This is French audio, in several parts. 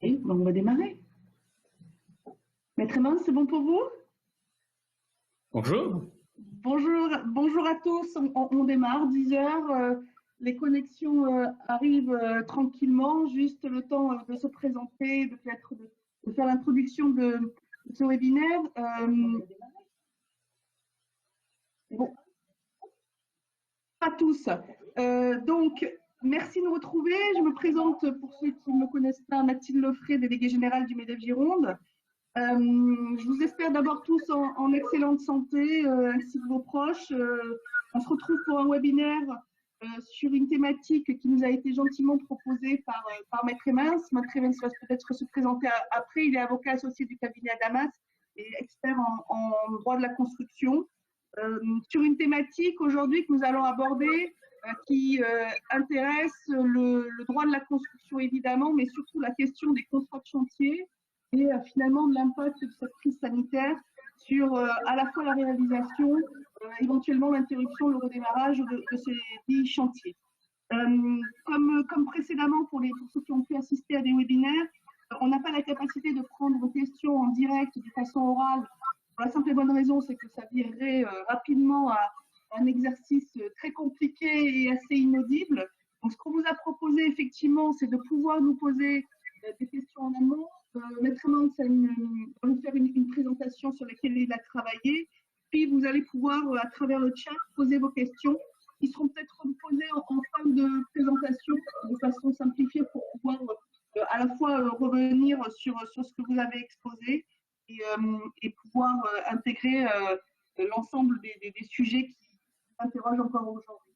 Et on va démarrer. Maître Emmanuel, c'est bon pour vous? Bonjour. Bonjour à tous. On démarre, 10 heures. Les connexions arrivent tranquillement, juste le temps de se présenter, de faire l'introduction de ce webinaire. Bon, pas tous. Donc, merci de nous retrouver. Je me présente, pour ceux qui ne me connaissent pas, Mathilde Lefray, déléguée générale du MEDEF Gironde. Je vous espère d'abord tous en excellente santé, ainsi que vos proches. On se retrouve pour un webinaire sur une thématique qui nous a été gentiment proposée par Maître Emmanuel. Maître Emmanuel va peut-être se présenter après. Il est avocat associé du cabinet Adamas et expert en droit de la construction. Sur une thématique aujourd'hui que nous allons aborder qui intéresse le droit de la construction évidemment, mais surtout la question des contrats de chantier et finalement de l'impact de cette crise sanitaire sur à la fois la réalisation, éventuellement l'interruption, le redémarrage de ces dits chantiers. Comme précédemment pour ceux qui ont pu assister à des webinaires, on n'a pas la capacité de prendre vos questions en direct de façon orale. Pour la simple et bonne raison, c'est que ça virerait rapidement à un exercice très compliqué et assez inaudible. Donc, ce qu'on vous a proposé, effectivement, c'est de pouvoir nous poser des questions en amont. Maître Emmanuel va vous faire une présentation sur laquelle il a travaillé. Puis, vous allez pouvoir, à travers le chat, poser vos questions qui seront peut-être posées en fin de présentation de façon simplifiée pour pouvoir à la fois revenir sur ce que vous avez exposé et pouvoir intégrer l'ensemble des sujets qui nous interrogent encore aujourd'hui.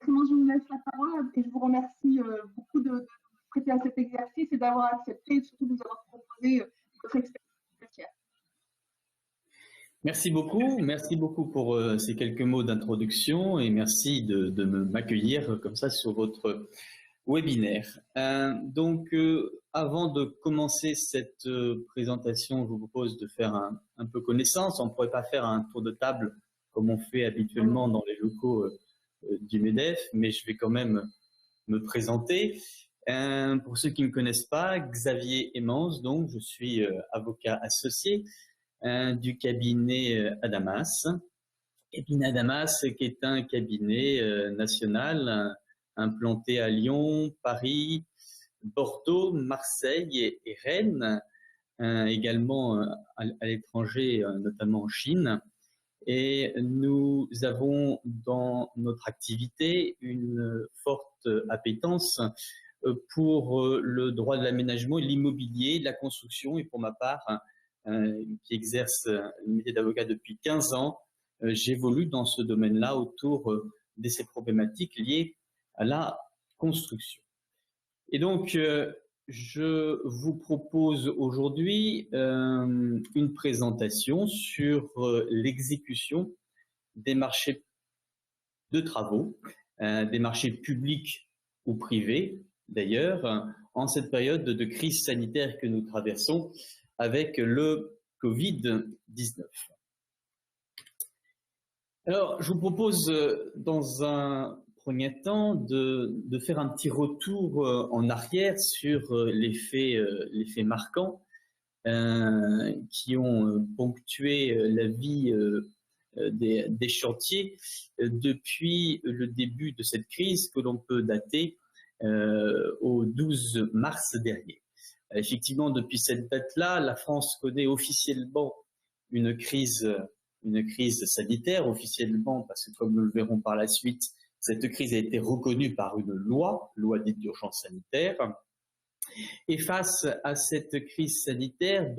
Maître, je vous laisse la parole et je vous remercie beaucoup de vous prêter à cet exercice et d'avoir accepté et surtout de nous avoir proposé votre expertise. Merci beaucoup pour ces quelques mots d'introduction et merci de m'accueillir comme ça sur votre webinaire. Avant de commencer cette présentation, je vous propose de faire un peu connaissance. On ne pourrait pas faire un tour de table comme on fait habituellement dans les locaux du MEDEF, mais je vais quand même me présenter. Pour ceux qui ne me connaissent pas, Xavier Emmans, donc je suis avocat associé du cabinet Adamas. Cabinet Adamas qui est un cabinet national implanté à Lyon, Paris, Bordeaux, Marseille et Rennes, également à l'étranger, notamment en Chine. Et nous avons dans notre activité une forte appétence pour le droit de l'aménagement, l'immobilier, la construction. Et pour ma part, qui exerce le métier d'avocat depuis 15 ans, j'évolue dans ce domaine-là autour de ces problématiques liées à la construction. Et donc, je vous propose aujourd'hui une présentation sur l'exécution des marchés de travaux, des marchés publics ou privés d'ailleurs, en cette période de crise sanitaire que nous traversons avec le Covid-19. Alors, je vous propose dans un premier temps de faire un petit retour en arrière sur les faits marquants qui ont ponctué la vie des chantiers depuis le début de cette crise que l'on peut dater au 12 mars dernier. Effectivement, depuis cette date-là, la France connaît officiellement une crise sanitaire, officiellement, parce que comme nous le verrons par la suite, cette crise a été reconnue par une loi dite d'urgence sanitaire. Et face à cette crise sanitaire,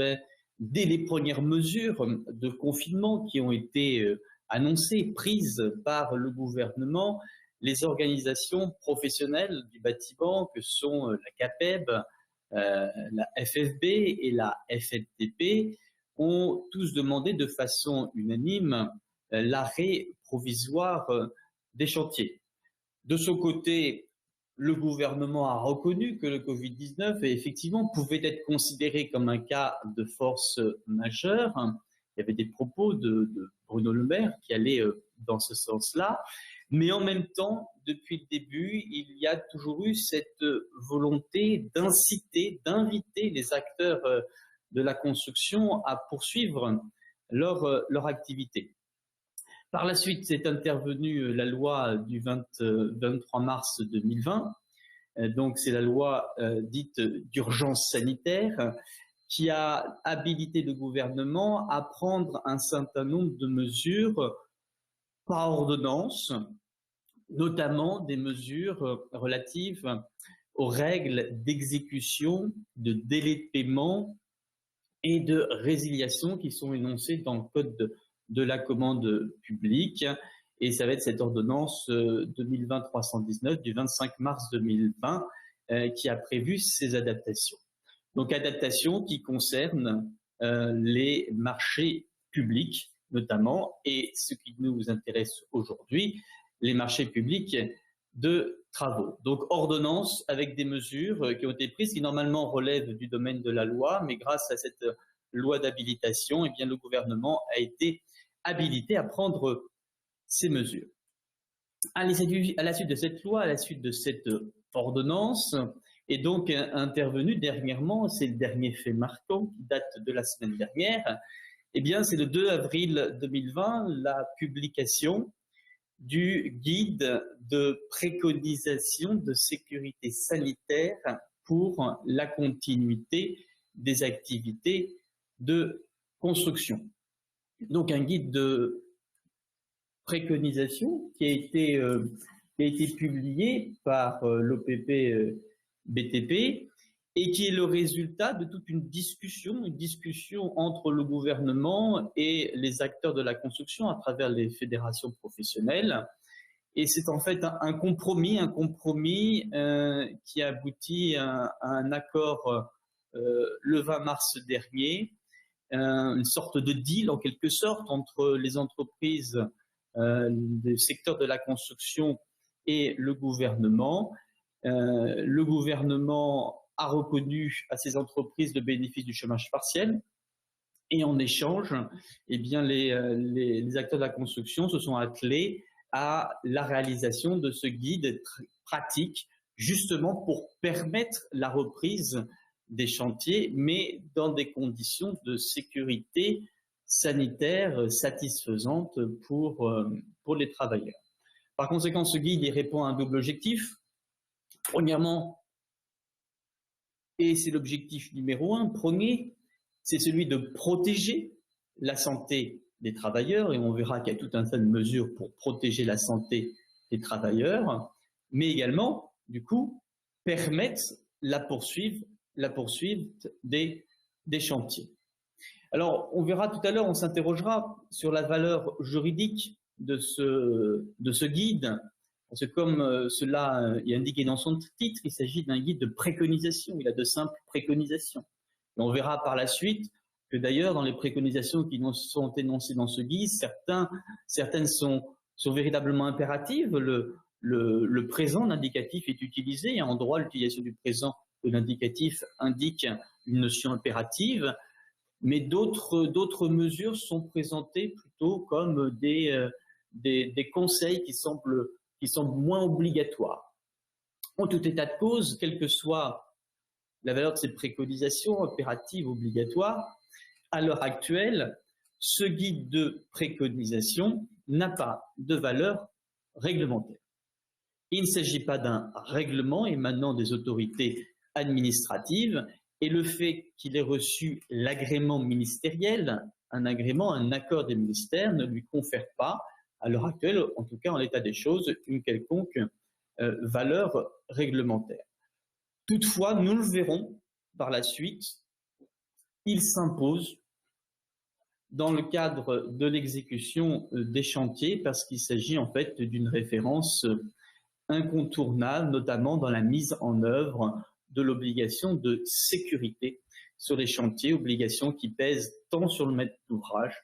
dès les premières mesures de confinement qui ont été annoncées, prises par le gouvernement, les organisations professionnelles du bâtiment que sont la CAPEB, la FFB et la FNTP ont tous demandé de façon unanime l'arrêt provisoire des chantiers. De son côté, le gouvernement a reconnu que le Covid-19 effectivement pouvait être considéré comme un cas de force majeure. Il y avait des propos de Bruno Le Maire qui allaient dans ce sens-là. Mais en même temps, depuis le début, il y a toujours eu cette volonté d'inciter, d'inviter les acteurs de la construction à poursuivre leur activité. Par la suite, c'est intervenue la loi du 23 mars 2020. Donc, c'est la loi dite d'urgence sanitaire qui a habilité le gouvernement à prendre un certain nombre de mesures par ordonnance, notamment des mesures relatives aux règles d'exécution, de délai de paiement et de résiliation qui sont énoncées dans le Code de la commande publique. Et ça va être cette ordonnance 2020-319 du 25 mars 2020 qui a prévu ces adaptations. Donc, adaptations qui concernent les marchés publics notamment, et ce qui nous intéresse aujourd'hui, les marchés publics de travaux. Donc, ordonnance avec des mesures qui ont été prises, qui normalement relèvent du domaine de la loi, mais grâce à cette loi d'habilitation, eh bien, le gouvernement a été habilité à prendre ces mesures. À la suite de cette loi, à la suite de cette ordonnance, est donc intervenu dernièrement, c'est le dernier fait marquant qui date de la semaine dernière, eh bien, c'est le 2 avril 2020, la publication du guide de préconisation de sécurité sanitaire pour la continuité des activités de construction. Donc, un guide de préconisation qui a été publié par l'OPP BTP et qui est le résultat de toute une discussion entre le gouvernement et les acteurs de la construction à travers les fédérations professionnelles. Et c'est en fait un compromis qui a abouti à un accord le 20 mars dernier, une sorte de deal en quelque sorte entre les entreprises du secteur de la construction et le gouvernement. Le gouvernement a reconnu à ces entreprises le bénéfice du chômage partiel et en échange, eh bien, les acteurs de la construction se sont attelés à la réalisation de ce guide pratique justement pour permettre la reprise des chantiers, mais dans des conditions de sécurité sanitaire satisfaisantes pour les travailleurs. Par conséquent, ce guide il répond à un double objectif. Premièrement, et c'est l'objectif numéro 1, premier, c'est celui de protéger la santé des travailleurs, et on verra qu'il y a tout un tas de mesures pour protéger la santé des travailleurs, mais également, du coup, permettre la poursuite des chantiers. Alors, on verra tout à l'heure, on s'interrogera sur la valeur juridique de ce guide, parce que comme cela est indiqué dans son titre, il s'agit d'un guide de préconisation, il a de simples préconisations. Et on verra par la suite que d'ailleurs, dans les préconisations qui sont énoncées dans ce guide, certaines sont véritablement impératives. Le présent, l'indicatif est utilisé, et en droit, l'utilisation du présent de l'indicatif indique une notion impérative, mais d'autres mesures sont présentées plutôt comme des conseils qui semblent moins obligatoires. En tout état de cause, quelle que soit la valeur de ces préconisations impératives, obligatoires, à l'heure actuelle, ce guide de préconisation n'a pas de valeur réglementaire. Il ne s'agit pas d'un règlement émanant des autorités administratives, et le fait qu'il ait reçu l'agrément ministériel, un accord des ministères, ne lui confère pas, à l'heure actuelle, en tout cas en l'état des choses, une quelconque valeur réglementaire. Toutefois, nous le verrons par la suite, il s'impose dans le cadre de l'exécution des chantiers parce qu'il s'agit en fait d'une référence incontournable, notamment dans la mise en œuvre de l'obligation de sécurité sur les chantiers, obligation qui pèse tant sur le maître d'ouvrage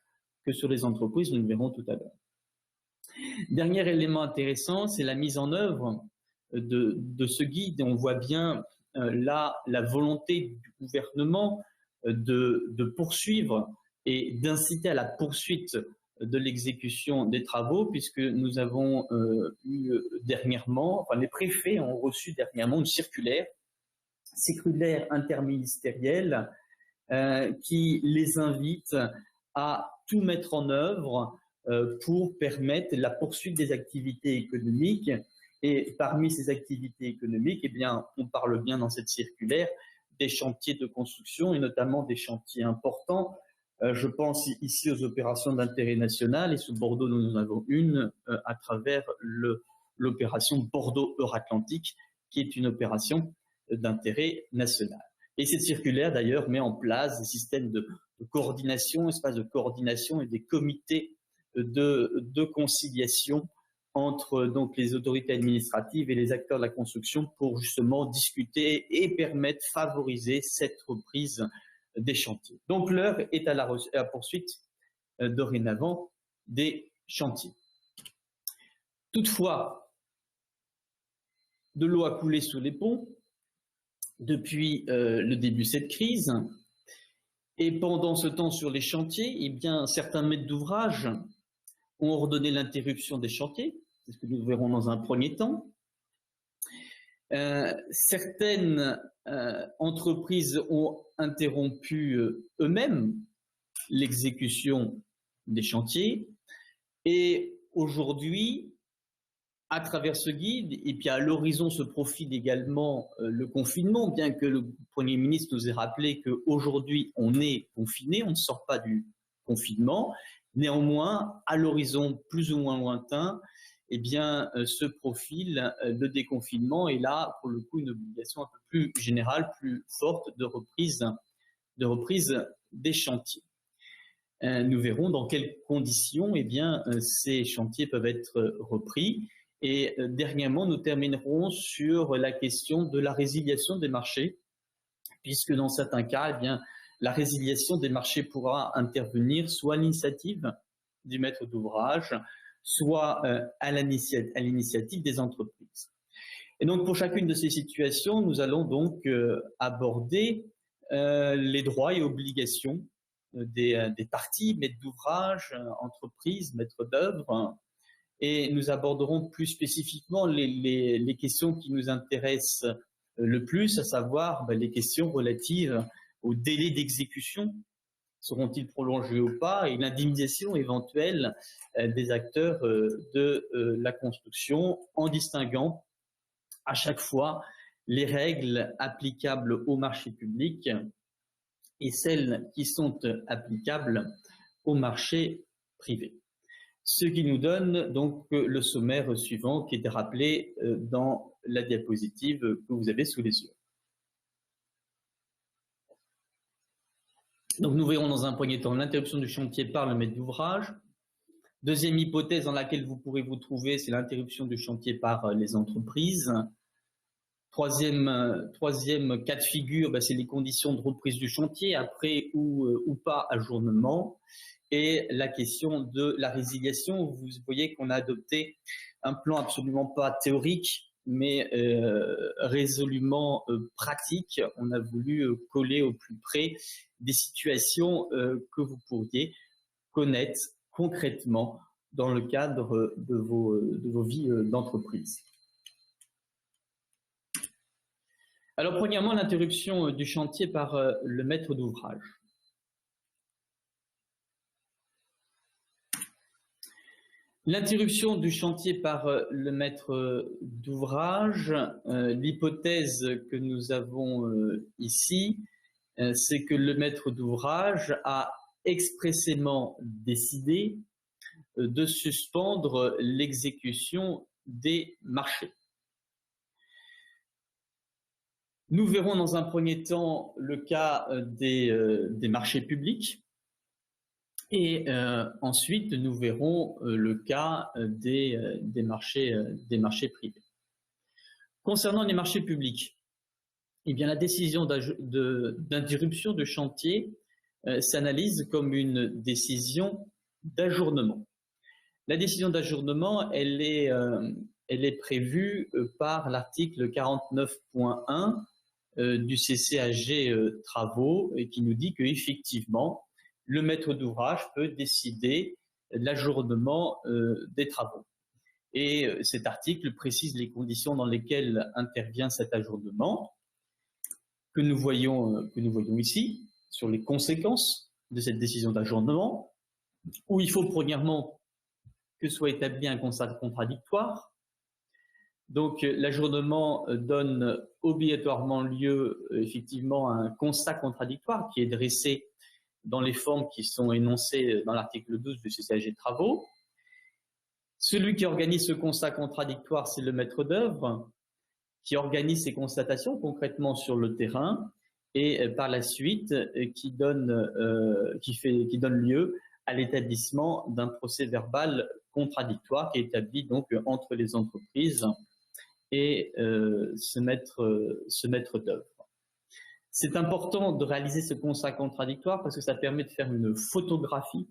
que sur les entreprises, nous le verrons tout à l'heure. Dernier élément intéressant, c'est la mise en œuvre de ce guide. On voit bien là la volonté du gouvernement de poursuivre et d'inciter à la poursuite de l'exécution des travaux, puisque nous avons eu dernièrement, enfin les préfets ont reçu dernièrement une circulaire interministérielle qui les invite à tout mettre en œuvre pour permettre la poursuite des activités économiques. Et parmi ces activités économiques, eh bien, on parle bien dans cette circulaire des chantiers de construction et notamment des chantiers importants. Je pense ici aux opérations d'intérêt national et sous Bordeaux, nous en avons une à travers l'opération Bordeaux-Euratlantique, qui est une opération d'intérêt national. Et cette circulaire, d'ailleurs, met en place des systèmes de coordination, espaces de coordination et des comités de conciliation entre donc, les autorités administratives et les acteurs de la construction pour justement discuter et permettre, favoriser cette reprise des chantiers. Donc l'heure est à la poursuite dorénavant des chantiers. Toutefois, de l'eau a coulé sous les ponts depuis le début de cette crise. Et pendant ce temps sur les chantiers, eh bien, certains maîtres d'ouvrage ont ordonné l'interruption des chantiers, c'est ce que nous verrons dans un premier temps. Certaines entreprises ont interrompu eux-mêmes l'exécution des chantiers. Et aujourd'hui, à travers ce guide, et puis à l'horizon se profile également le confinement, bien que le Premier ministre nous ait rappelé qu'aujourd'hui on est confiné, on ne sort pas du confinement. Néanmoins, à l'horizon plus ou moins lointain, eh bien, se profile le déconfinement et là, pour le coup, une obligation un peu plus générale, plus forte de reprise des chantiers. Nous verrons dans quelles conditions eh bien, ces chantiers peuvent être repris. Et dernièrement, nous terminerons sur la question de la résiliation des marchés, puisque dans certains cas, eh bien, la résiliation des marchés pourra intervenir soit à l'initiative du maître d'ouvrage, soit à l'initiative des entreprises. Et donc, pour chacune de ces situations, nous allons donc aborder les droits et obligations des parties, maîtres d'ouvrage, entreprises, maîtres d'œuvre, et nous aborderons plus spécifiquement les questions qui nous intéressent le plus, à savoir les questions relatives au délai d'exécution. Seront-ils prolongés ou pas, et l'indemnisation éventuelle des acteurs de la construction, en distinguant à chaque fois les règles applicables au marché public et celles qui sont applicables au marché privé. Ce qui nous donne donc le sommaire suivant qui était rappelé dans la diapositive que vous avez sous les yeux. Donc nous verrons dans un premier temps l'interruption du chantier par le maître d'ouvrage. Deuxième hypothèse dans laquelle vous pourrez vous trouver, c'est l'interruption du chantier par les entreprises. Troisième cas de figure, c'est les conditions de reprise du chantier, après ou pas ajournement. Et la question de la résiliation, vous voyez qu'on a adopté un plan absolument pas théorique, mais résolument pratique. On a voulu coller au plus près des situations que vous pourriez connaître concrètement dans le cadre de vos vies d'entreprise. Alors, premièrement, l'interruption du chantier par le maître d'ouvrage. L'interruption du chantier par le maître d'ouvrage, l'hypothèse que nous avons ici, c'est que le maître d'ouvrage a expressément décidé de suspendre l'exécution des marchés. Nous verrons dans un premier temps le cas des marchés publics. Et ensuite, nous verrons le cas des marchés privés. Concernant les marchés publics, eh bien, la décision d'interruption de chantier s'analyse comme une décision d'ajournement. La décision d'ajournement, elle est prévue par l'article 49.1 du CCAG travaux et qui nous dit qu'effectivement, le maître d'ouvrage peut décider de l'ajournement des travaux. Et cet article précise les conditions dans lesquelles intervient cet ajournement que nous voyons ici, sur les conséquences de cette décision d'ajournement, où il faut premièrement que soit établi un constat contradictoire. Donc l'ajournement donne obligatoirement lieu effectivement à un constat contradictoire qui est dressé dans les formes qui sont énoncées dans l'article 12 du CCAG travaux. Celui qui organise ce constat contradictoire, c'est le maître d'œuvre, qui organise ces constatations concrètement sur le terrain et par la suite qui donne lieu à l'établissement d'un procès verbal contradictoire qui est établi donc entre les entreprises et ce maître d'œuvre. C'est important de réaliser ce constat contradictoire parce que ça permet de faire une photographie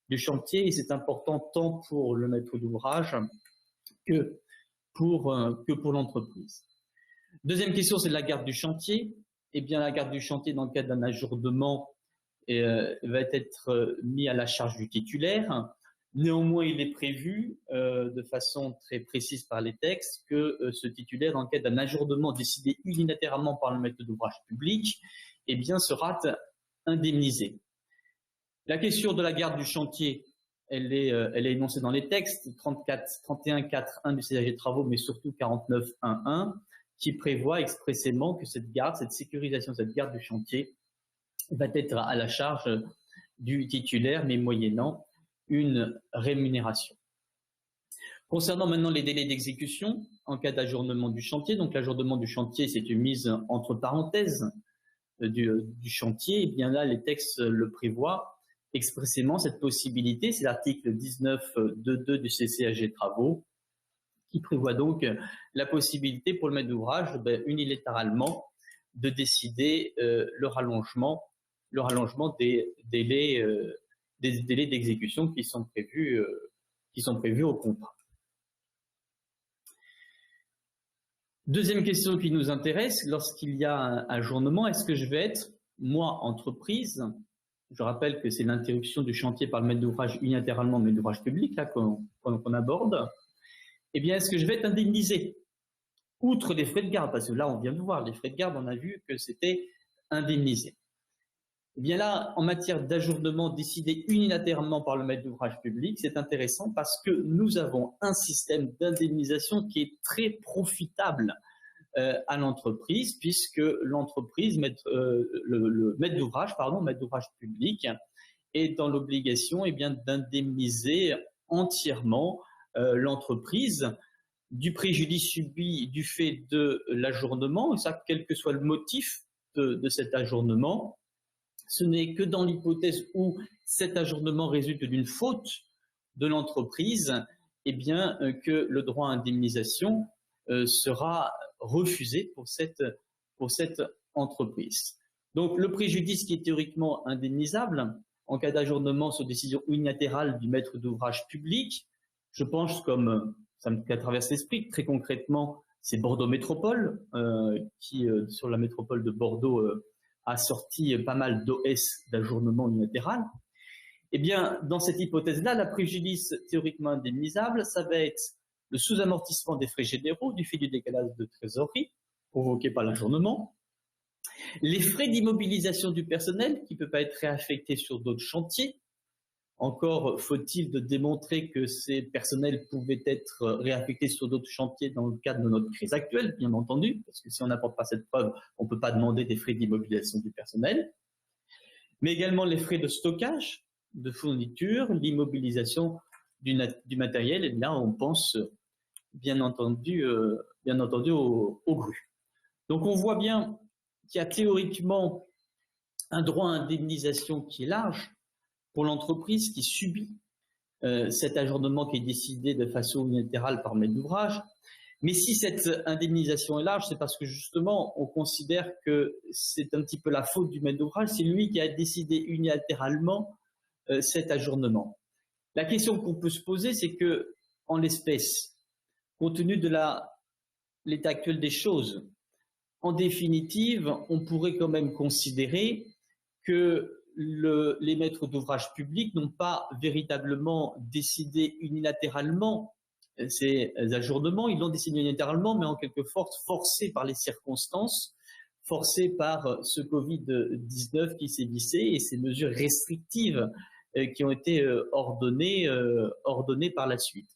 du chantier et c'est important tant pour le maître d'ouvrage que pour l'entreprise. Deuxième question, c'est la garde du chantier. Eh bien, la garde du chantier, dans le cadre d'un ajournement, va être mis à la charge du titulaire. Néanmoins, il est prévu de façon très précise par les textes que ce titulaire, dans le cadre d'un ajournement décidé unilatéralement par le maître d'ouvrage public, eh bien, sera indemnisé. La question de la garde du chantier, elle est énoncée dans les textes 31.4.1 du CCAG travaux, mais surtout 49.1.1, qui prévoit expressément que cette sécurisation de cette garde du chantier va être à la charge du titulaire, mais moyennant une rémunération. Concernant maintenant les délais d'exécution en cas d'ajournement du chantier, donc l'ajournement du chantier, c'est une mise entre parenthèses du chantier, et bien là les textes le prévoient expressément cette possibilité, c'est l'article 19.2.2 du CCAG travaux qui prévoit donc la possibilité pour le maître d'ouvrage unilatéralement de décider le rallongement des délais d'exécution qui sont prévus au contrat. Deuxième question qui nous intéresse, lorsqu'il y a un ajournement, est-ce que je vais être, moi, entreprise, je rappelle que c'est l'interruption du chantier par le maître d'ouvrage unilatéralement, maître d'ouvrage public, là, qu'on aborde, eh bien, est-ce que je vais être indemnisé? Outre les frais de garde, parce que là, on vient de voir, les frais de garde, on a vu que c'était indemnisé. Eh bien là, en matière d'ajournement décidé unilatéralement par le maître d'ouvrage public, c'est intéressant parce que nous avons un système d'indemnisation qui est très profitable à l'entreprise, puisque l'entreprise, le maître d'ouvrage public, est dans l'obligation d'indemniser entièrement l'entreprise du préjudice subi du fait de l'ajournement, et ça, quel que soit le motif de cet ajournement. Ce n'est que dans l'hypothèse où cet ajournement résulte d'une faute de l'entreprise, eh bien, que le droit à indemnisation sera refusé pour cette entreprise. Donc, le préjudice qui est théoriquement indemnisable en cas d'ajournement sur décision unilatérale du maître d'ouvrage public, je pense, comme ça me traverse l'esprit, très concrètement, c'est Bordeaux Métropole, qui, sur la métropole de Bordeaux, a sorti pas mal d'OS d'ajournement unilatéral. Eh bien, dans cette hypothèse-là, le préjudice théoriquement indemnisable, ça va être le sous-amortissement des frais généraux du fait du décalage de trésorerie provoqué par l'ajournement, les frais d'immobilisation du personnel qui ne peut pas être réaffecté sur d'autres chantiers. Encore faut-il de démontrer que ces personnels pouvaient être réaffectés sur d'autres chantiers dans le cadre de notre crise actuelle, bien entendu, parce que si on n'apporte pas cette preuve, on ne peut pas demander des frais d'immobilisation du personnel, mais également les frais de stockage, de fourniture, l'immobilisation du matériel, et là on pense bien entendu aux grues. Donc on voit bien qu'il y a théoriquement un droit à indemnisation qui est large, pour l'entreprise qui subit cet ajournement qui est décidé de façon unilatérale par maître d'ouvrage, Mais si cette indemnisation est large, c'est parce que justement, on considère que c'est un petit peu la faute du maître d'ouvrage, c'est lui qui a décidé unilatéralement cet ajournement. La question qu'on peut se poser, c'est que, en l'espèce, compte tenu de l'état actuel des choses, en définitive, on pourrait quand même considérer que les maîtres d'ouvrage publics n'ont pas véritablement décidé unilatéralement ces ajournements, ils l'ont décidé unilatéralement, mais en quelque sorte forcés par les circonstances, forcés par ce Covid-19 qui s'est vissé et ces mesures restrictives qui ont été ordonnées par la suite.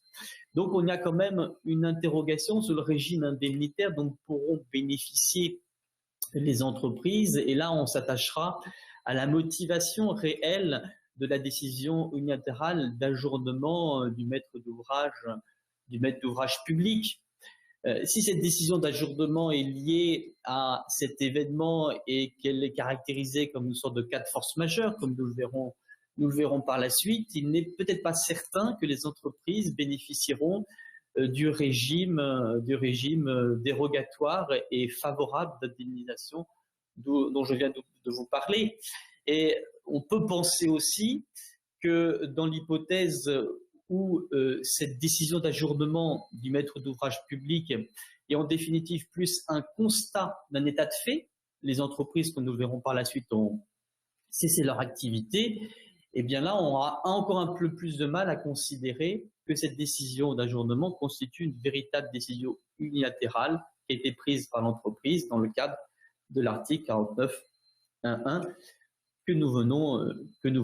Donc on a quand même une interrogation sur le régime indemnitaire dont pourront bénéficier les entreprises, et là on s'attachera à la motivation réelle de la décision unilatérale d'ajournement du maître d'ouvrage public. Si cette décision d'ajournement est liée à cet événement et qu'elle est caractérisée comme une sorte de cas de force majeure, comme nous le verrons par la suite, il n'est peut-être pas certain que les entreprises bénéficieront du régime dérogatoire et favorable d'indemnisation dont je viens de vous parler. Et on peut penser aussi que dans l'hypothèse où cette décision d'ajournement du maître d'ouvrage public est en définitive plus un constat d'un état de fait, les entreprises, comme nous le verrons par la suite, ont cessé leur activité, et bien là, on aura encore un peu plus de mal à considérer que cette décision d'ajournement constitue une véritable décision unilatérale qui a été prise par l'entreprise dans le cadre de l'article 49.1.1 que nous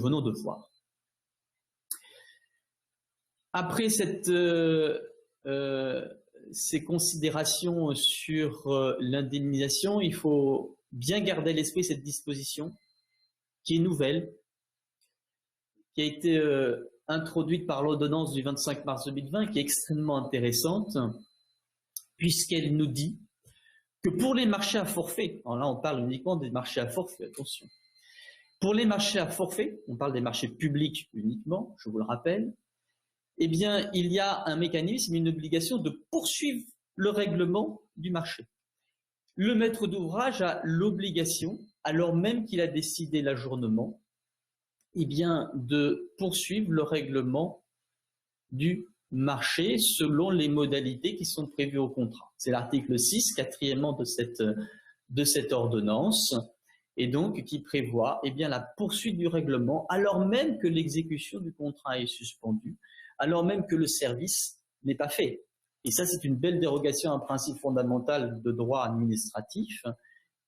venons de voir. Après ces considérations sur l'indemnisation, il faut bien garder à l'esprit cette disposition qui est nouvelle, qui a été introduite par l'ordonnance du 25 mars 2020, qui est extrêmement intéressante, puisqu'elle nous dit que pour les marchés à forfait, alors là on parle uniquement des marchés à forfait, attention, pour les marchés à forfait, on parle des marchés publics uniquement, je vous le rappelle, eh bien, il y a un mécanisme, une obligation de poursuivre le règlement du marché. Le maître d'ouvrage a l'obligation, alors même qu'il a décidé l'ajournement, eh bien, de poursuivre le règlement du marché selon les modalités qui sont prévues au contrat. C'est l'article 6, quatrièmement de cette ordonnance, et donc qui prévoit eh bien, la poursuite du règlement, alors même que l'exécution du contrat est suspendue, alors même que le service n'est pas fait. Et ça, c'est une belle dérogation à un principe fondamental de droit administratif,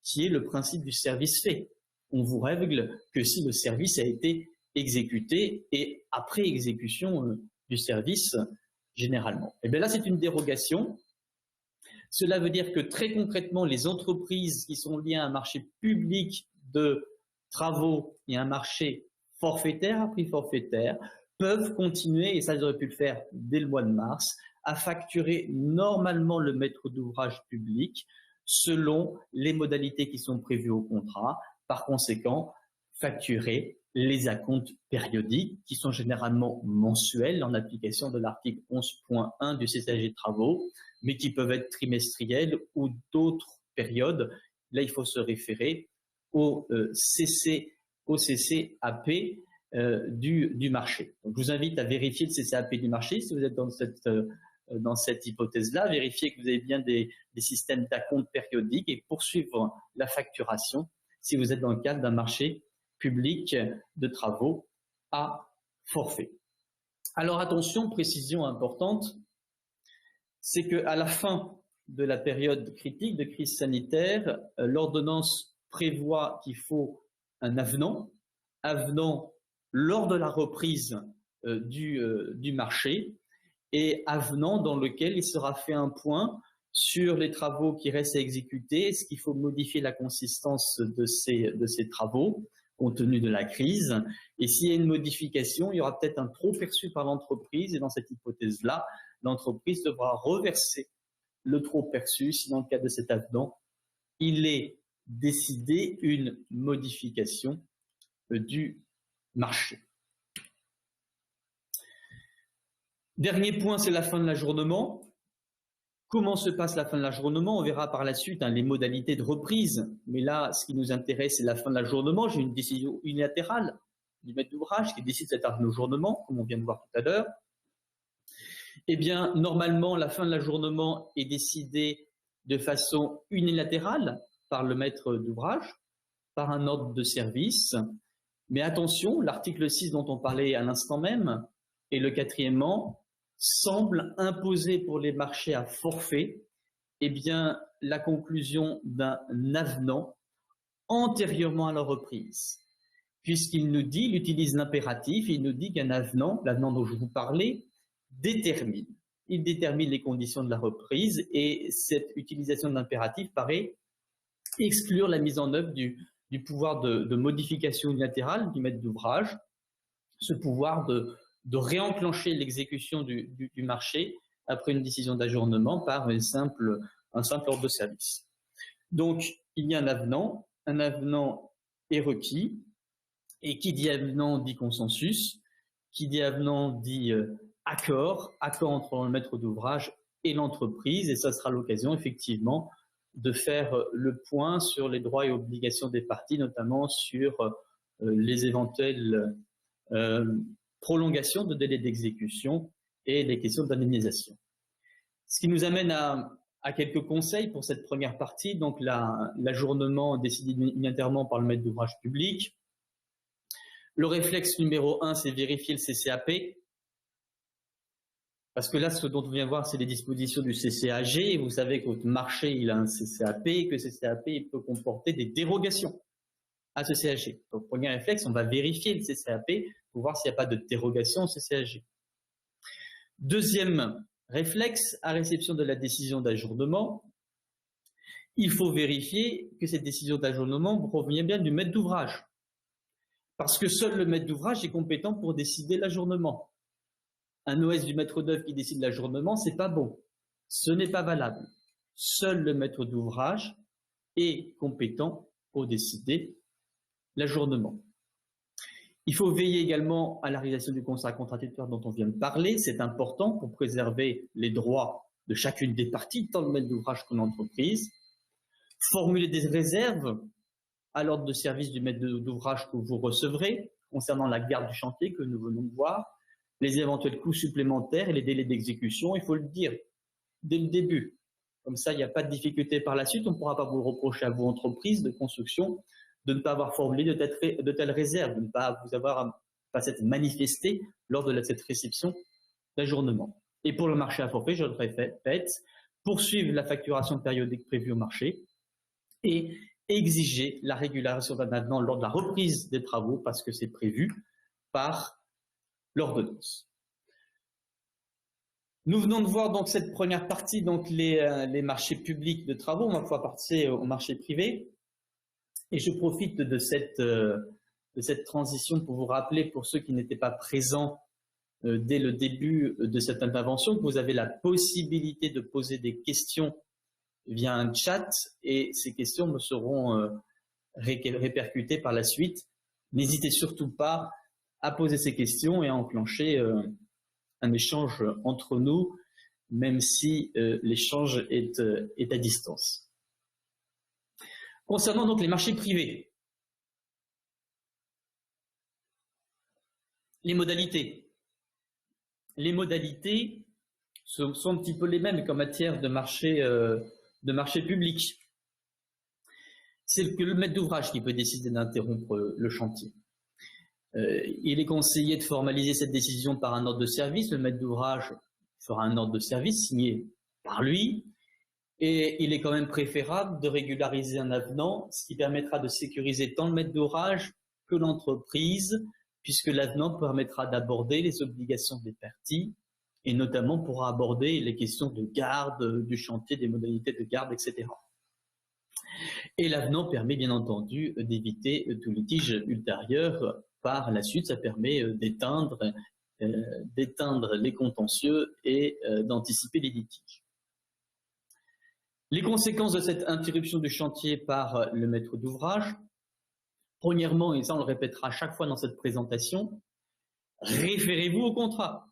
qui est le principe du service fait. On vous règle que si le service a été exécuté et après exécution du service, généralement. Et bien là, c'est une dérogation. Cela veut dire que très concrètement, les entreprises qui sont liées à un marché public de travaux et un marché forfaitaire, à prix forfaitaire, peuvent continuer, et ça ils auraient pu le faire dès le mois de mars, à facturer normalement le maître d'ouvrage public selon les modalités qui sont prévues au contrat. Par conséquent, facturer les acomptes périodiques qui sont généralement mensuels en application de l'article 11.1 du CCAG travaux, mais qui peuvent être trimestriels ou d'autres périodes. Là, il faut se référer au CCAP du marché. Donc, je vous invite à vérifier le CCAP du marché si vous êtes dans cette hypothèse-là, vérifier que vous avez bien des systèmes d'acompte périodiques et poursuivre la facturation si vous êtes dans le cadre d'un marché public de travaux à forfait. Alors attention, précision importante, c'est qu'à la fin de la période critique de crise sanitaire, l'ordonnance prévoit qu'il faut un avenant lors de la reprise du marché, et avenant dans lequel il sera fait un point sur les travaux qui restent à exécuter, est-ce qu'il faut modifier la consistance de ces travaux compte tenu de la crise, et s'il y a une modification, il y aura peut-être un trop perçu par l'entreprise, et dans cette hypothèse-là, l'entreprise devra reverser le trop perçu si dans le cadre de cet avenant, il est décidé une modification du marché. Dernier point, c'est la fin de l'ajournement. Comment se passe la fin de l'ajournement? On verra par la suite les modalités de reprise. Mais là, ce qui nous intéresse, c'est la fin de l'ajournement. J'ai une décision unilatérale du maître d'ouvrage qui décide cet ajournement, comme on vient de voir tout à l'heure. Eh bien, normalement, la fin de l'ajournement est décidée de façon unilatérale par le maître d'ouvrage, par un ordre de service. Mais attention, l'article 6 dont on parlait à l'instant même, et le quatrièmement, semble imposer pour les marchés à forfait la conclusion d'un avenant antérieurement à la reprise. Puisqu'il nous dit, il utilise l'impératif, il nous dit qu'un avenant, l'avenant dont je vous parlais, détermine. Il détermine les conditions de la reprise et cette utilisation de l'impératif paraît exclure la mise en œuvre du pouvoir de modification unilatérale du maître d'ouvrage, ce pouvoir de réenclencher l'exécution du marché après une décision d'ajournement par un simple ordre de service. Donc, il y a un avenant est requis, et qui dit avenant dit consensus, qui dit avenant dit accord entre le maître d'ouvrage et l'entreprise, et ça sera l'occasion effectivement de faire le point sur les droits et obligations des parties, notamment sur les éventuelles prolongations de délai d'exécution et les questions d'indemnisation. Ce qui nous amène à quelques conseils pour cette première partie, donc l'ajournement décidé unilatéralement par le maître d'ouvrage public. Le réflexe numéro 1, c'est vérifier le CCAP. Parce que là, ce dont on vient voir, c'est les dispositions du CCAG. Et vous savez que votre marché, il a un CCAP et que ce CCAP il peut comporter des dérogations à ce CCAG. Donc, premier réflexe, on va vérifier le CCAP pour voir s'il n'y a pas de dérogation au CCAG. Deuxième réflexe, à réception de la décision d'ajournement, il faut vérifier que cette décision d'ajournement provient bien du maître d'ouvrage. Parce que seul le maître d'ouvrage est compétent pour décider l'ajournement. Un OS du maître d'œuvre qui décide l'ajournement, c'est pas bon. Ce n'est pas valable. Seul le maître d'ouvrage est compétent pour décider l'ajournement. Il faut veiller également à la réalisation du contrat contradictoire dont on vient de parler. C'est important pour préserver les droits de chacune des parties, tant le maître d'ouvrage que l'entreprise. Formuler des réserves à l'ordre de service du maître d'ouvrage que vous recevrez concernant la garde du chantier que nous venons de voir, les éventuels coûts supplémentaires et les délais d'exécution, il faut le dire dès le début. Comme ça, il n'y a pas de difficulté par la suite, on ne pourra pas vous reprocher à vos entreprises de construction de ne pas avoir formulé de telles réserves, de ne pas vous avoir s'être manifesté lors de cette réception d'ajournement. Et pour le marché à forfait, je le répète, poursuivre la facturation périodique prévue au marché et exiger la régularisation d'un avenant lors de la reprise des travaux parce que c'est prévu par l'ordonnance. Nous venons de voir donc cette première partie, donc les marchés publics de travaux. On va pouvoir passer au marché privé. Et je profite de cette transition pour vous rappeler, pour ceux qui n'étaient pas présents dès le début de cette intervention, que vous avez la possibilité de poser des questions via un chat et ces questions me seront répercutées par la suite. N'hésitez surtout pas à poser ces questions et à enclencher un échange entre nous, même si l'échange est à distance. Concernant donc les marchés privés, les modalités sont un petit peu les mêmes qu'en matière de marché public. C'est le maître d'ouvrage qui peut décider d'interrompre le chantier. Il est conseillé de formaliser cette décision par un ordre de service. Le maître d'ouvrage fera un ordre de service signé par lui. Et il est quand même préférable de régulariser un avenant, ce qui permettra de sécuriser tant le maître d'ouvrage que l'entreprise, puisque l'avenant permettra d'aborder les obligations des parties, et notamment pourra aborder les questions de garde du chantier, des modalités de garde, etc. Et l'avenant permet bien entendu d'éviter tout litige ultérieur. Par la suite, ça permet d'éteindre les contentieux et d'anticiper les litiges. Les conséquences de cette interruption du chantier par le maître d'ouvrage, premièrement, et ça on le répétera à chaque fois dans cette présentation, référez-vous au contrat.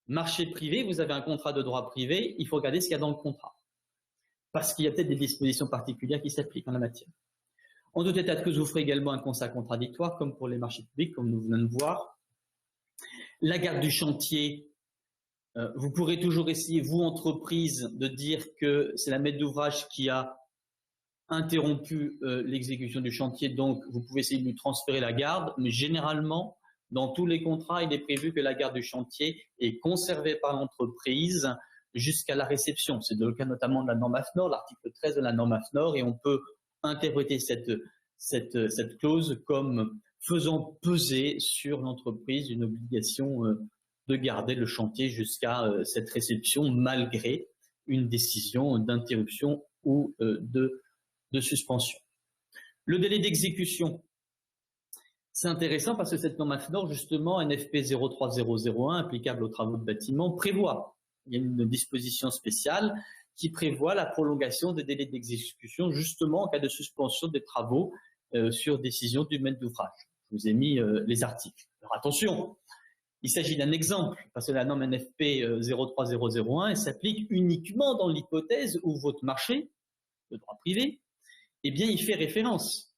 Marché privé, vous avez un contrat de droit privé, il faut regarder ce qu'il y a dans le contrat. Parce qu'il y a peut-être des dispositions particulières qui s'appliquent en la matière. En tout état de cause, vous ferez également un constat contradictoire, comme pour les marchés publics, comme nous venons de voir. La garde du chantier, vous pourrez toujours essayer, vous, entreprise, de dire que c'est la maître d'ouvrage qui a interrompu l'exécution du chantier, donc vous pouvez essayer de lui transférer la garde, mais généralement, dans tous les contrats, il est prévu que la garde du chantier est conservée par l'entreprise jusqu'à la réception. C'est le cas notamment de la norme AFNOR, l'article 13 de la norme AFNOR, et on peut interpréter cette clause comme faisant peser sur l'entreprise une obligation de garder le chantier jusqu'à cette réception, malgré une décision d'interruption ou de suspension. Le délai d'exécution, c'est intéressant parce que cette norme AFNOR, justement, NFP 03001, applicable aux travaux de bâtiment, prévoit, il y a une disposition spéciale qui prévoit la prolongation des délais d'exécution, justement en cas de suspension des travaux sur décision du maître d'ouvrage. Je vous ai mis les articles. Alors attention, il s'agit d'un exemple, parce que la norme NFP 03001, elle s'applique uniquement dans l'hypothèse où votre marché, le droit privé, eh bien, il fait référence.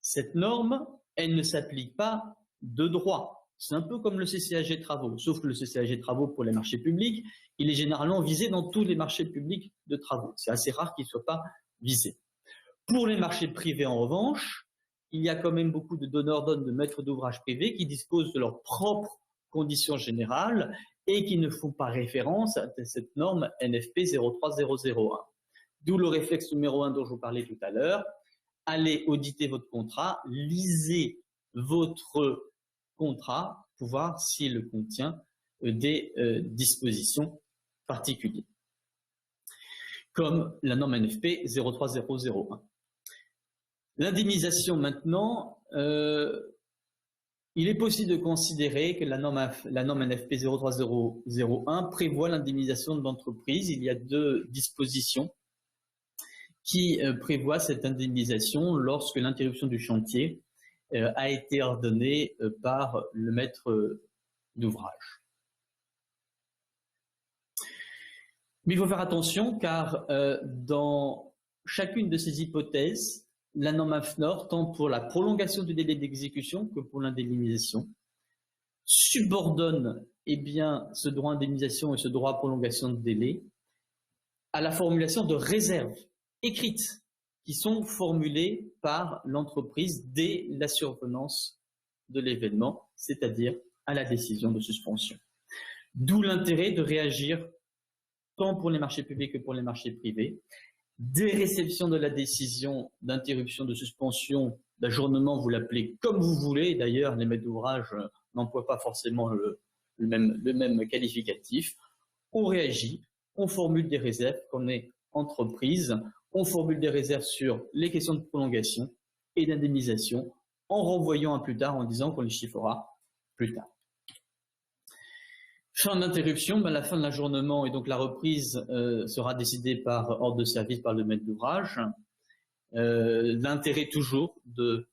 Cette norme, elle ne s'applique pas de droit. C'est un peu comme le CCAG travaux, sauf que le CCAG travaux pour les marchés publics, il est généralement visé dans tous les marchés publics de travaux. C'est assez rare qu'il ne soit pas visé. Pour les marchés privés, en revanche, il y a quand même beaucoup de donneurs d'ordre, de maîtres d'ouvrage privés qui disposent de leurs propres conditions générales et qui ne font pas référence à cette norme NFP 03001. D'où le réflexe numéro 1 dont je vous parlais tout à l'heure. Allez auditer votre contrat, lisez votre contrat pour voir s'il contient des dispositions particulières, comme la norme NFP 03001. L'indemnisation maintenant, il est possible de considérer que la norme NFP 03001 prévoit l'indemnisation de l'entreprise. Il y a deux dispositions qui prévoient cette indemnisation lorsque l'interruption du chantier a été ordonnée par le maître d'ouvrage. Mais il faut faire attention car dans chacune de ces hypothèses, la norme AFNOR, tant pour la prolongation du délai d'exécution que pour l'indemnisation, subordonne ce droit à indemnisation et ce droit à prolongation de délai à la formulation de réserves écrites qui sont formulées par l'entreprise dès la survenance de l'événement, c'est-à-dire à la décision de suspension. D'où l'intérêt de réagir tant pour les marchés publics que pour les marchés privés. Dès réception de la décision d'interruption, de suspension, d'ajournement, vous l'appelez comme vous voulez. D'ailleurs, les maîtres d'ouvrage n'emploient pas forcément le même qualificatif. On réagit, on formule des réserves, qu'on est entreprise, on formule des réserves sur les questions de prolongation et d'indemnisation en renvoyant à plus tard, en disant qu'on les chiffrera plus tard. Fin d'interruption, la fin de l'ajournement et donc la reprise sera décidée par ordre de service par le maître d'ouvrage. L'intérêt toujours de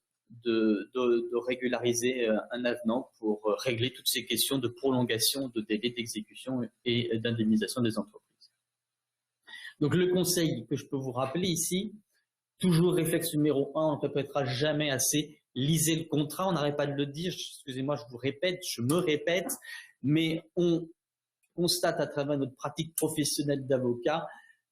régulariser un avenant pour régler toutes ces questions de prolongation de délai d'exécution et d'indemnisation des entreprises. Donc le conseil que je peux vous rappeler ici, toujours réflexe numéro 1, on ne répétera jamais assez, lisez le contrat, on n'arrête pas de le dire, excusez-moi, je me répète, mais on constate à travers notre pratique professionnelle d'avocat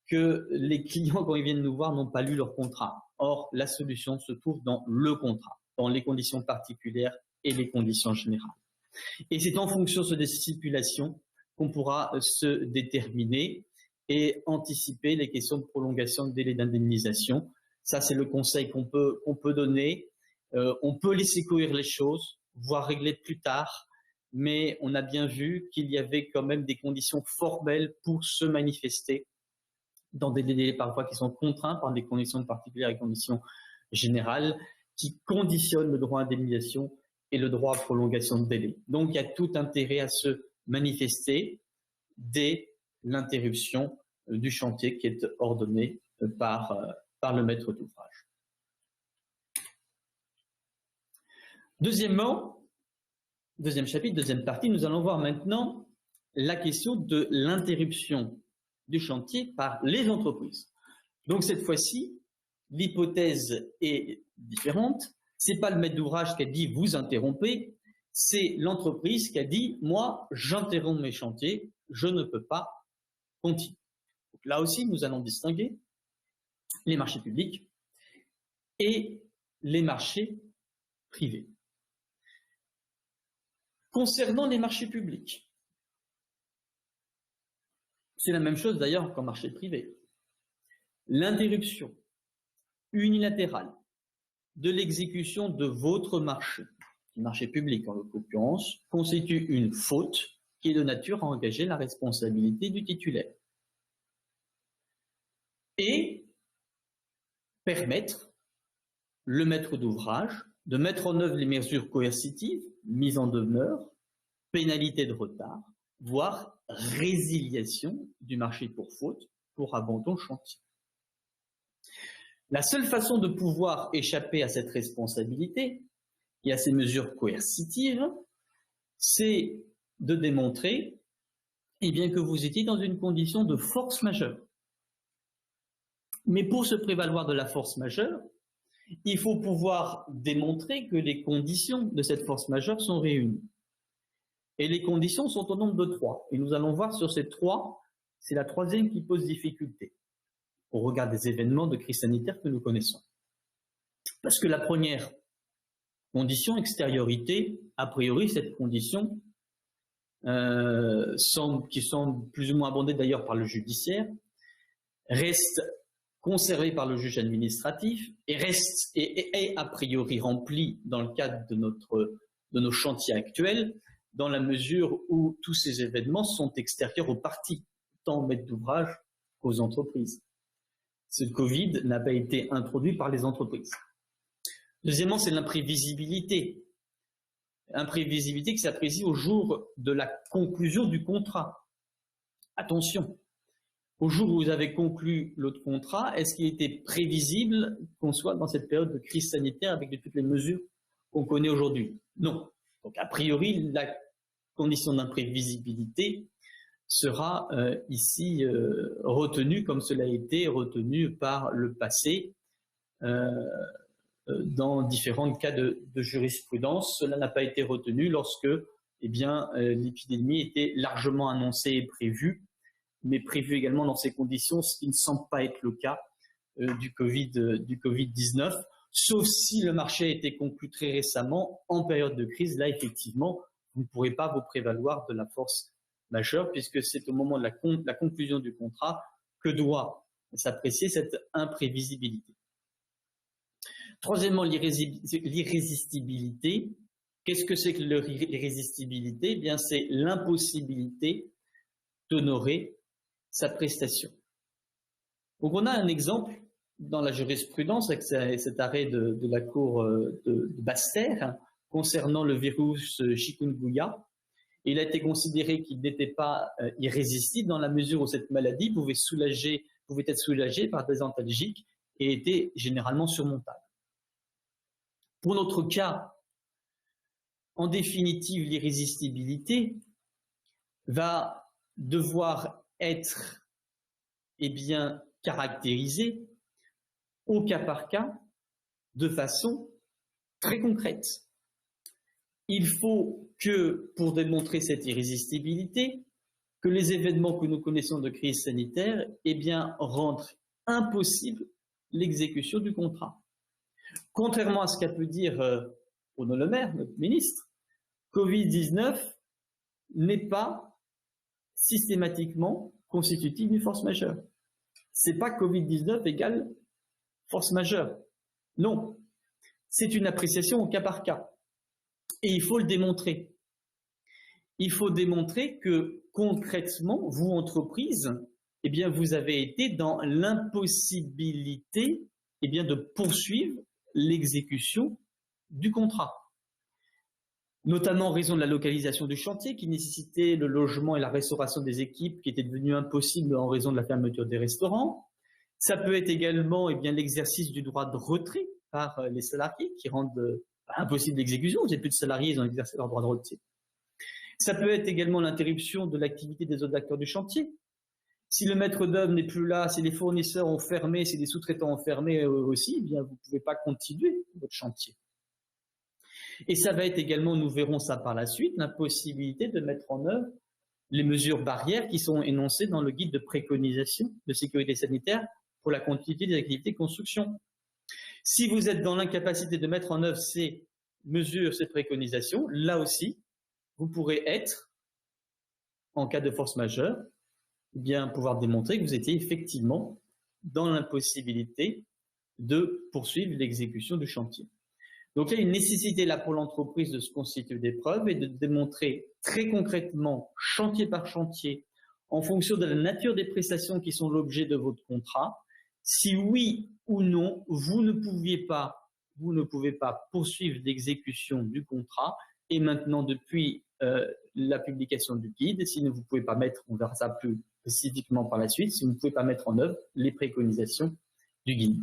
que les clients, quand ils viennent nous voir, n'ont pas lu leur contrat. Or, la solution se trouve dans le contrat, dans les conditions particulières et les conditions générales. Et c'est en fonction de ces stipulations qu'on pourra se déterminer et anticiper les questions de prolongation de délai d'indemnisation. Ça, c'est le conseil qu'on peut donner. On peut laisser courir les choses, voire régler plus tard, mais on a bien vu qu'il y avait quand même des conditions formelles pour se manifester dans des délais parfois qui sont contraints par des conditions particulières et conditions générales qui conditionnent le droit à indemnisation et le droit à prolongation de délai. Donc, il y a tout intérêt à se manifester dès l'interruption du chantier qui est ordonnée par le maître d'ouvrage. Deuxièmement, deuxième chapitre, deuxième partie, nous allons voir maintenant la question de l'interruption du chantier par les entreprises. Donc cette fois-ci, l'hypothèse est différente. Ce n'est pas le maître d'ouvrage qui a dit « vous interrompez », c'est l'entreprise qui a dit « moi, j'interromps mes chantiers, je ne peux pas continuer ». Là aussi, nous allons distinguer les marchés publics et les marchés privés. Concernant les marchés publics, c'est la même chose d'ailleurs qu'en marché privé. L'interruption unilatérale de l'exécution de votre marché, du marché public en l'occurrence, constitue une faute qui est de nature à engager la responsabilité du titulaire et permettre le maître d'ouvrage de mettre en œuvre les mesures coercitives, mise en demeure, pénalité de retard, voire résiliation du marché pour faute, pour abandon chantier. La seule façon de pouvoir échapper à cette responsabilité et à ces mesures coercitives, c'est de démontrer bien, que vous étiez dans une condition de force majeure. Mais pour se prévaloir de la force majeure, il faut pouvoir démontrer que les conditions de cette force majeure sont réunies. Et les conditions sont au nombre de 3. Et nous allons voir sur ces 3, c'est la troisième qui pose difficulté au regard des événements de crise sanitaire que nous connaissons. Parce que la première condition, extériorité, a priori, cette condition, qui semble plus ou moins abondée d'ailleurs par le judiciaire, reste conservée par le juge administratif et est a priori remplie dans le cadre de nos chantiers actuels, dans la mesure où tous ces événements sont extérieurs aux parties, tant aux maîtres d'ouvrage qu'aux entreprises. Ce Covid n'a pas été introduit par les entreprises. Deuxièmement, c'est l'imprévisibilité. Imprévisibilité qui s'apprécie au jour de la conclusion du contrat. Attention, au jour où vous avez conclu l'autre contrat, est-ce qu'il était prévisible qu'on soit dans cette période de crise sanitaire avec toutes les mesures qu'on connaît aujourd'hui? Non. Donc, a priori, la condition d'imprévisibilité sera ici retenue comme cela a été retenu par le passé dans différents cas de jurisprudence. Cela n'a pas été retenu lorsque l'épidémie était largement annoncée et prévue, mais prévue également dans ces conditions, ce qui ne semble pas être le cas du Covid-19, sauf si le marché a été conclu très récemment en période de crise. Là, effectivement, vous ne pourrez pas vous prévaloir de la force majeure, puisque c'est au moment de la conclusion du contrat que doit s'apprécier cette imprévisibilité. Troisièmement, l'irrésistibilité. Qu'est-ce que c'est que l'irrésistibilité? Eh bien, c'est l'impossibilité d'honorer sa prestation. Donc, on a un exemple dans la jurisprudence avec cet arrêt de la Cour de Basse-Terre concernant le virus chikungunya. Il a été considéré qu'il n'était pas irrésistible dans la mesure où cette maladie pouvait être soulagée par des antalgiques et était généralement surmontable. Pour notre cas, en définitive, l'irrésistibilité va devoir être caractérisée au cas par cas de façon très concrète. Il faut que, pour démontrer cette irrésistibilité, que les événements que nous connaissons de crise sanitaire rendent impossible l'exécution du contrat. Contrairement à ce qu'a pu dire Bruno Le Maire, notre ministre, Covid-19 n'est pas systématiquement constitutif d'une force majeure. C'est pas Covid-19 égale force majeure. Non, c'est une appréciation au cas par cas. Et il faut le démontrer. Il faut démontrer que concrètement, vous, entreprise, vous avez été dans l'impossibilité de poursuivre l'exécution du contrat. Notamment en raison de la localisation du chantier qui nécessitait le logement et la restauration des équipes qui étaient devenus impossibles en raison de la fermeture des restaurants. Ça peut être également l'exercice du droit de retrait par les salariés qui rendent impossible l'exécution. Vous n'avez plus de salariés, ils ont exercé leur droit de retrait. Ça peut être également l'interruption de l'activité des autres acteurs du chantier. Si le maître d'œuvre n'est plus là, si les fournisseurs ont fermé, si les sous-traitants ont fermé aussi, eh bien, vous ne pouvez pas continuer votre chantier. Et ça va être également, nous verrons ça par la suite, l'impossibilité de mettre en œuvre les mesures barrières qui sont énoncées dans le guide de préconisation de sécurité sanitaire pour la continuité des activités de construction. Si vous êtes dans l'incapacité de mettre en œuvre ces mesures, ces préconisations, là aussi, vous pourrez être, en cas de force majeure, eh bien, pouvoir démontrer que vous étiez effectivement dans l'impossibilité de poursuivre l'exécution du chantier. Donc il y a une nécessité là pour l'entreprise de se constituer des preuves et de démontrer très concrètement, chantier par chantier, en fonction de la nature des prestations qui sont l'objet de votre contrat, si oui ou non, vous ne pouvez pas poursuivre l'exécution du contrat. Et maintenant, depuis la publication du guide, si vous ne pouvez pas mettre, on verra ça plus spécifiquement par la suite, si vous ne pouvez pas mettre en œuvre les préconisations du guide.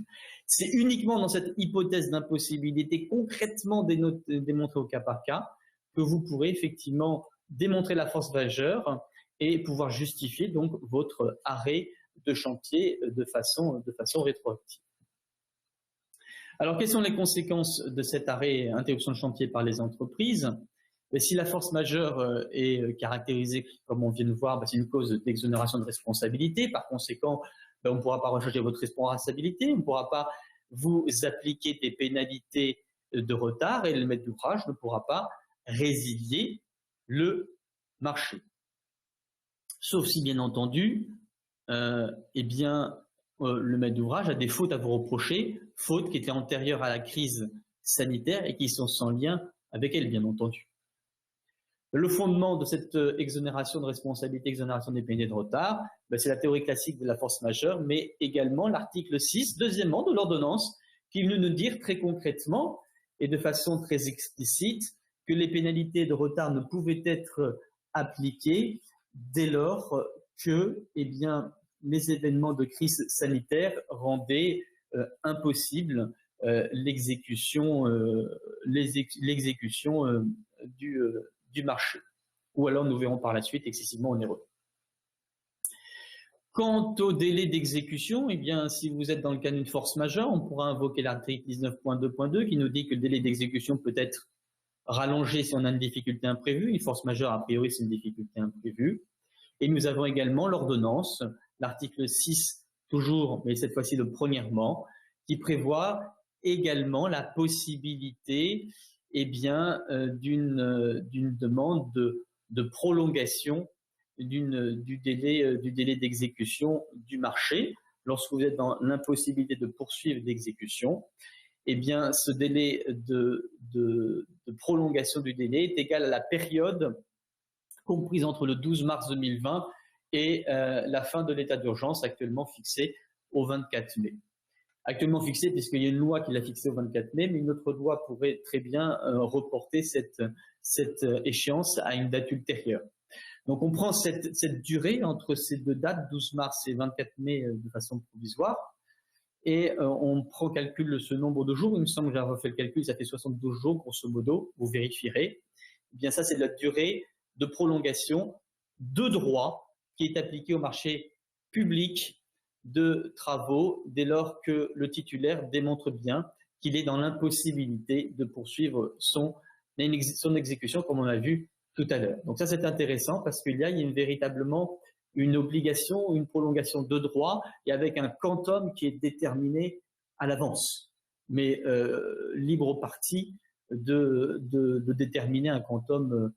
C'est uniquement dans cette hypothèse d'impossibilité concrètement démontrée au cas par cas que vous pourrez effectivement démontrer la force majeure et pouvoir justifier donc votre arrêt de chantier de façon rétroactive. Alors, quelles sont les conséquences de cet arrêt, interruption de chantier par les entreprises? Si la force majeure est caractérisée, comme on vient de voir, c'est une cause d'exonération de responsabilité. Par conséquent, on ne pourra pas recharger votre responsabilité, on ne pourra pas vous appliquer des pénalités de retard et le maître d'ouvrage ne pourra pas résilier le marché. Sauf si, bien entendu, le maître d'ouvrage a des fautes à vous reprocher, fautes qui étaient antérieures à la crise sanitaire et qui sont sans lien avec elle, bien entendu. Le fondement de cette exonération de responsabilité, exonération des pénalités de retard, c'est la théorie classique de la force majeure, mais également l'article 6, deuxièmement, de l'ordonnance, qui veut nous dire très concrètement et de façon très explicite que les pénalités de retard ne pouvaient être appliquées dès lors que, les événements de crise sanitaire rendaient impossible l'exécution du marché, ou alors nous verrons par la suite excessivement onéreux. Quant au délai d'exécution, si vous êtes dans le cas d'une force majeure, on pourra invoquer l'article 19.2.2 qui nous dit que le délai d'exécution peut être rallongé si on a une difficulté imprévue. Une force majeure, a priori, c'est une difficulté imprévue. Et nous avons également l'ordonnance, l'article 6, toujours, mais cette fois-ci de premièrement, qui prévoit également la possibilité d'une demande de prolongation du délai d'exécution du marché. Lorsque vous êtes dans l'impossibilité de poursuivre l'exécution, ce délai de prolongation du délai est égal à la période comprise entre le 12 mars 2020 et la fin de l'état d'urgence actuellement fixé au 24 mai. Actuellement fixé puisqu'il y a une loi qui l'a fixé au 24 mai, mais une autre loi pourrait très bien reporter cette échéance à une date ultérieure. Donc on prend cette durée entre ces deux dates, 12 mars et 24 mai, de façon provisoire, et on calcule ce nombre de jours. Il me semble que j'ai refait le calcul, ça fait 72 jours grosso modo, vous vérifierez. Ça c'est la durée de prolongation de droit qui est appliquée au marché public de travaux dès lors que le titulaire démontre bien qu'il est dans l'impossibilité de poursuivre son exécution, comme on a vu tout à l'heure. Donc ça, c'est intéressant parce qu'il y a véritablement une obligation, une prolongation de droit et avec un quantum qui est déterminé à l'avance, mais libre au parti de déterminer un quantum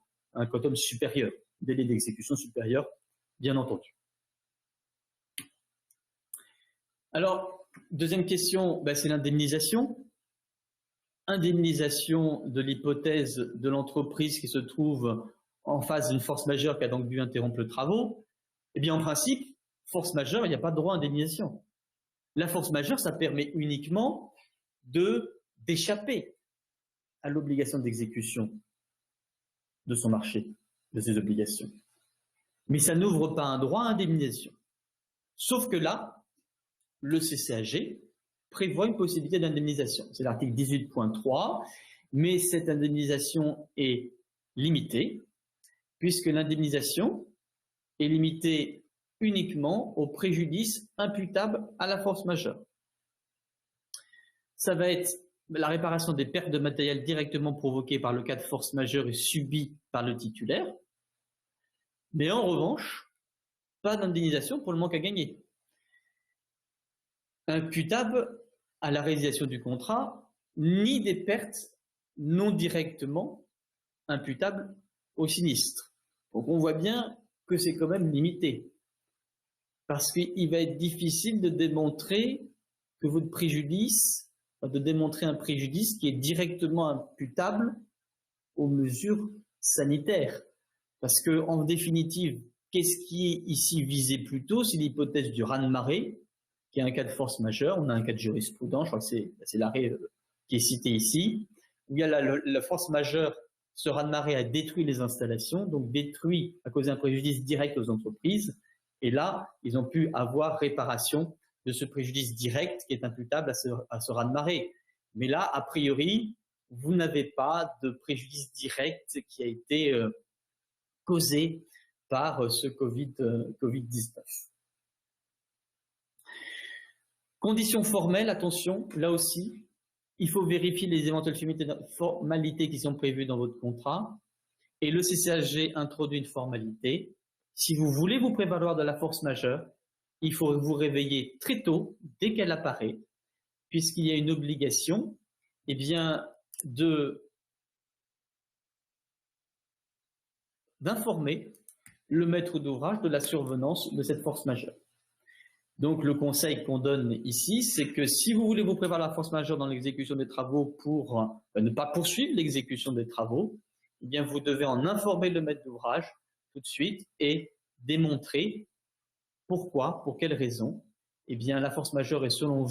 supérieur, délai d'exécution supérieur, bien entendu. Alors, deuxième question, c'est l'indemnisation. Indemnisation de l'hypothèse de l'entreprise qui se trouve en face d'une force majeure qui a donc dû interrompre les travaux. En principe, force majeure, il n'y a pas de droit à indemnisation. La force majeure, ça permet uniquement d'échapper à l'obligation d'exécution de son marché, de ses obligations. Mais ça n'ouvre pas un droit à indemnisation. Sauf que là, le CCAG prévoit une possibilité d'indemnisation. C'est l'article 18.3, mais cette indemnisation est limitée, puisque l'indemnisation est limitée uniquement au préjudice imputable à la force majeure. Ça va être la réparation des pertes de matériel directement provoquées par le cas de force majeure et subies par le titulaire, mais en revanche, pas d'indemnisation pour le manque à gagner. Imputable à la réalisation du contrat, ni des pertes non directement imputables au sinistre. Donc on voit bien que c'est quand même limité, parce qu'il va être difficile de démontrer que votre préjudice, de démontrer un préjudice qui est directement imputable aux mesures sanitaires. Parce que, en définitive, qu'est-ce qui est ici visé plutôt? C'est l'hypothèse du raz-de-marée, qui est un cas de force majeure. On a un cas de jurisprudence, je crois que c'est l'arrêt qui est cité ici, où il y a la force majeure, ce raz-de-marée a détruit les installations, donc détruit à cause d'un préjudice direct aux entreprises. Et là, ils ont pu avoir réparation de ce préjudice direct qui est imputable à ce raz-de-marée. Mais là, a priori, vous n'avez pas de préjudice direct qui a été causé par ce Covid-19. Conditions formelles, attention, là aussi, il faut vérifier les éventuelles formalités qui sont prévues dans votre contrat, et le CCHG introduit une formalité. Si vous voulez vous prévaloir de la force majeure, il faut vous réveiller très tôt, dès qu'elle apparaît, puisqu'il y a une obligation d'informer le maître d'ouvrage de la survenance de cette force majeure. Donc le conseil qu'on donne ici, c'est que si vous voulez vous prévaloir de la force majeure dans l'exécution des travaux pour ne pas poursuivre l'exécution des travaux, eh bien vous devez en informer le maître d'ouvrage tout de suite et démontrer pourquoi, pour quelles raisons, eh bien la force majeure est selon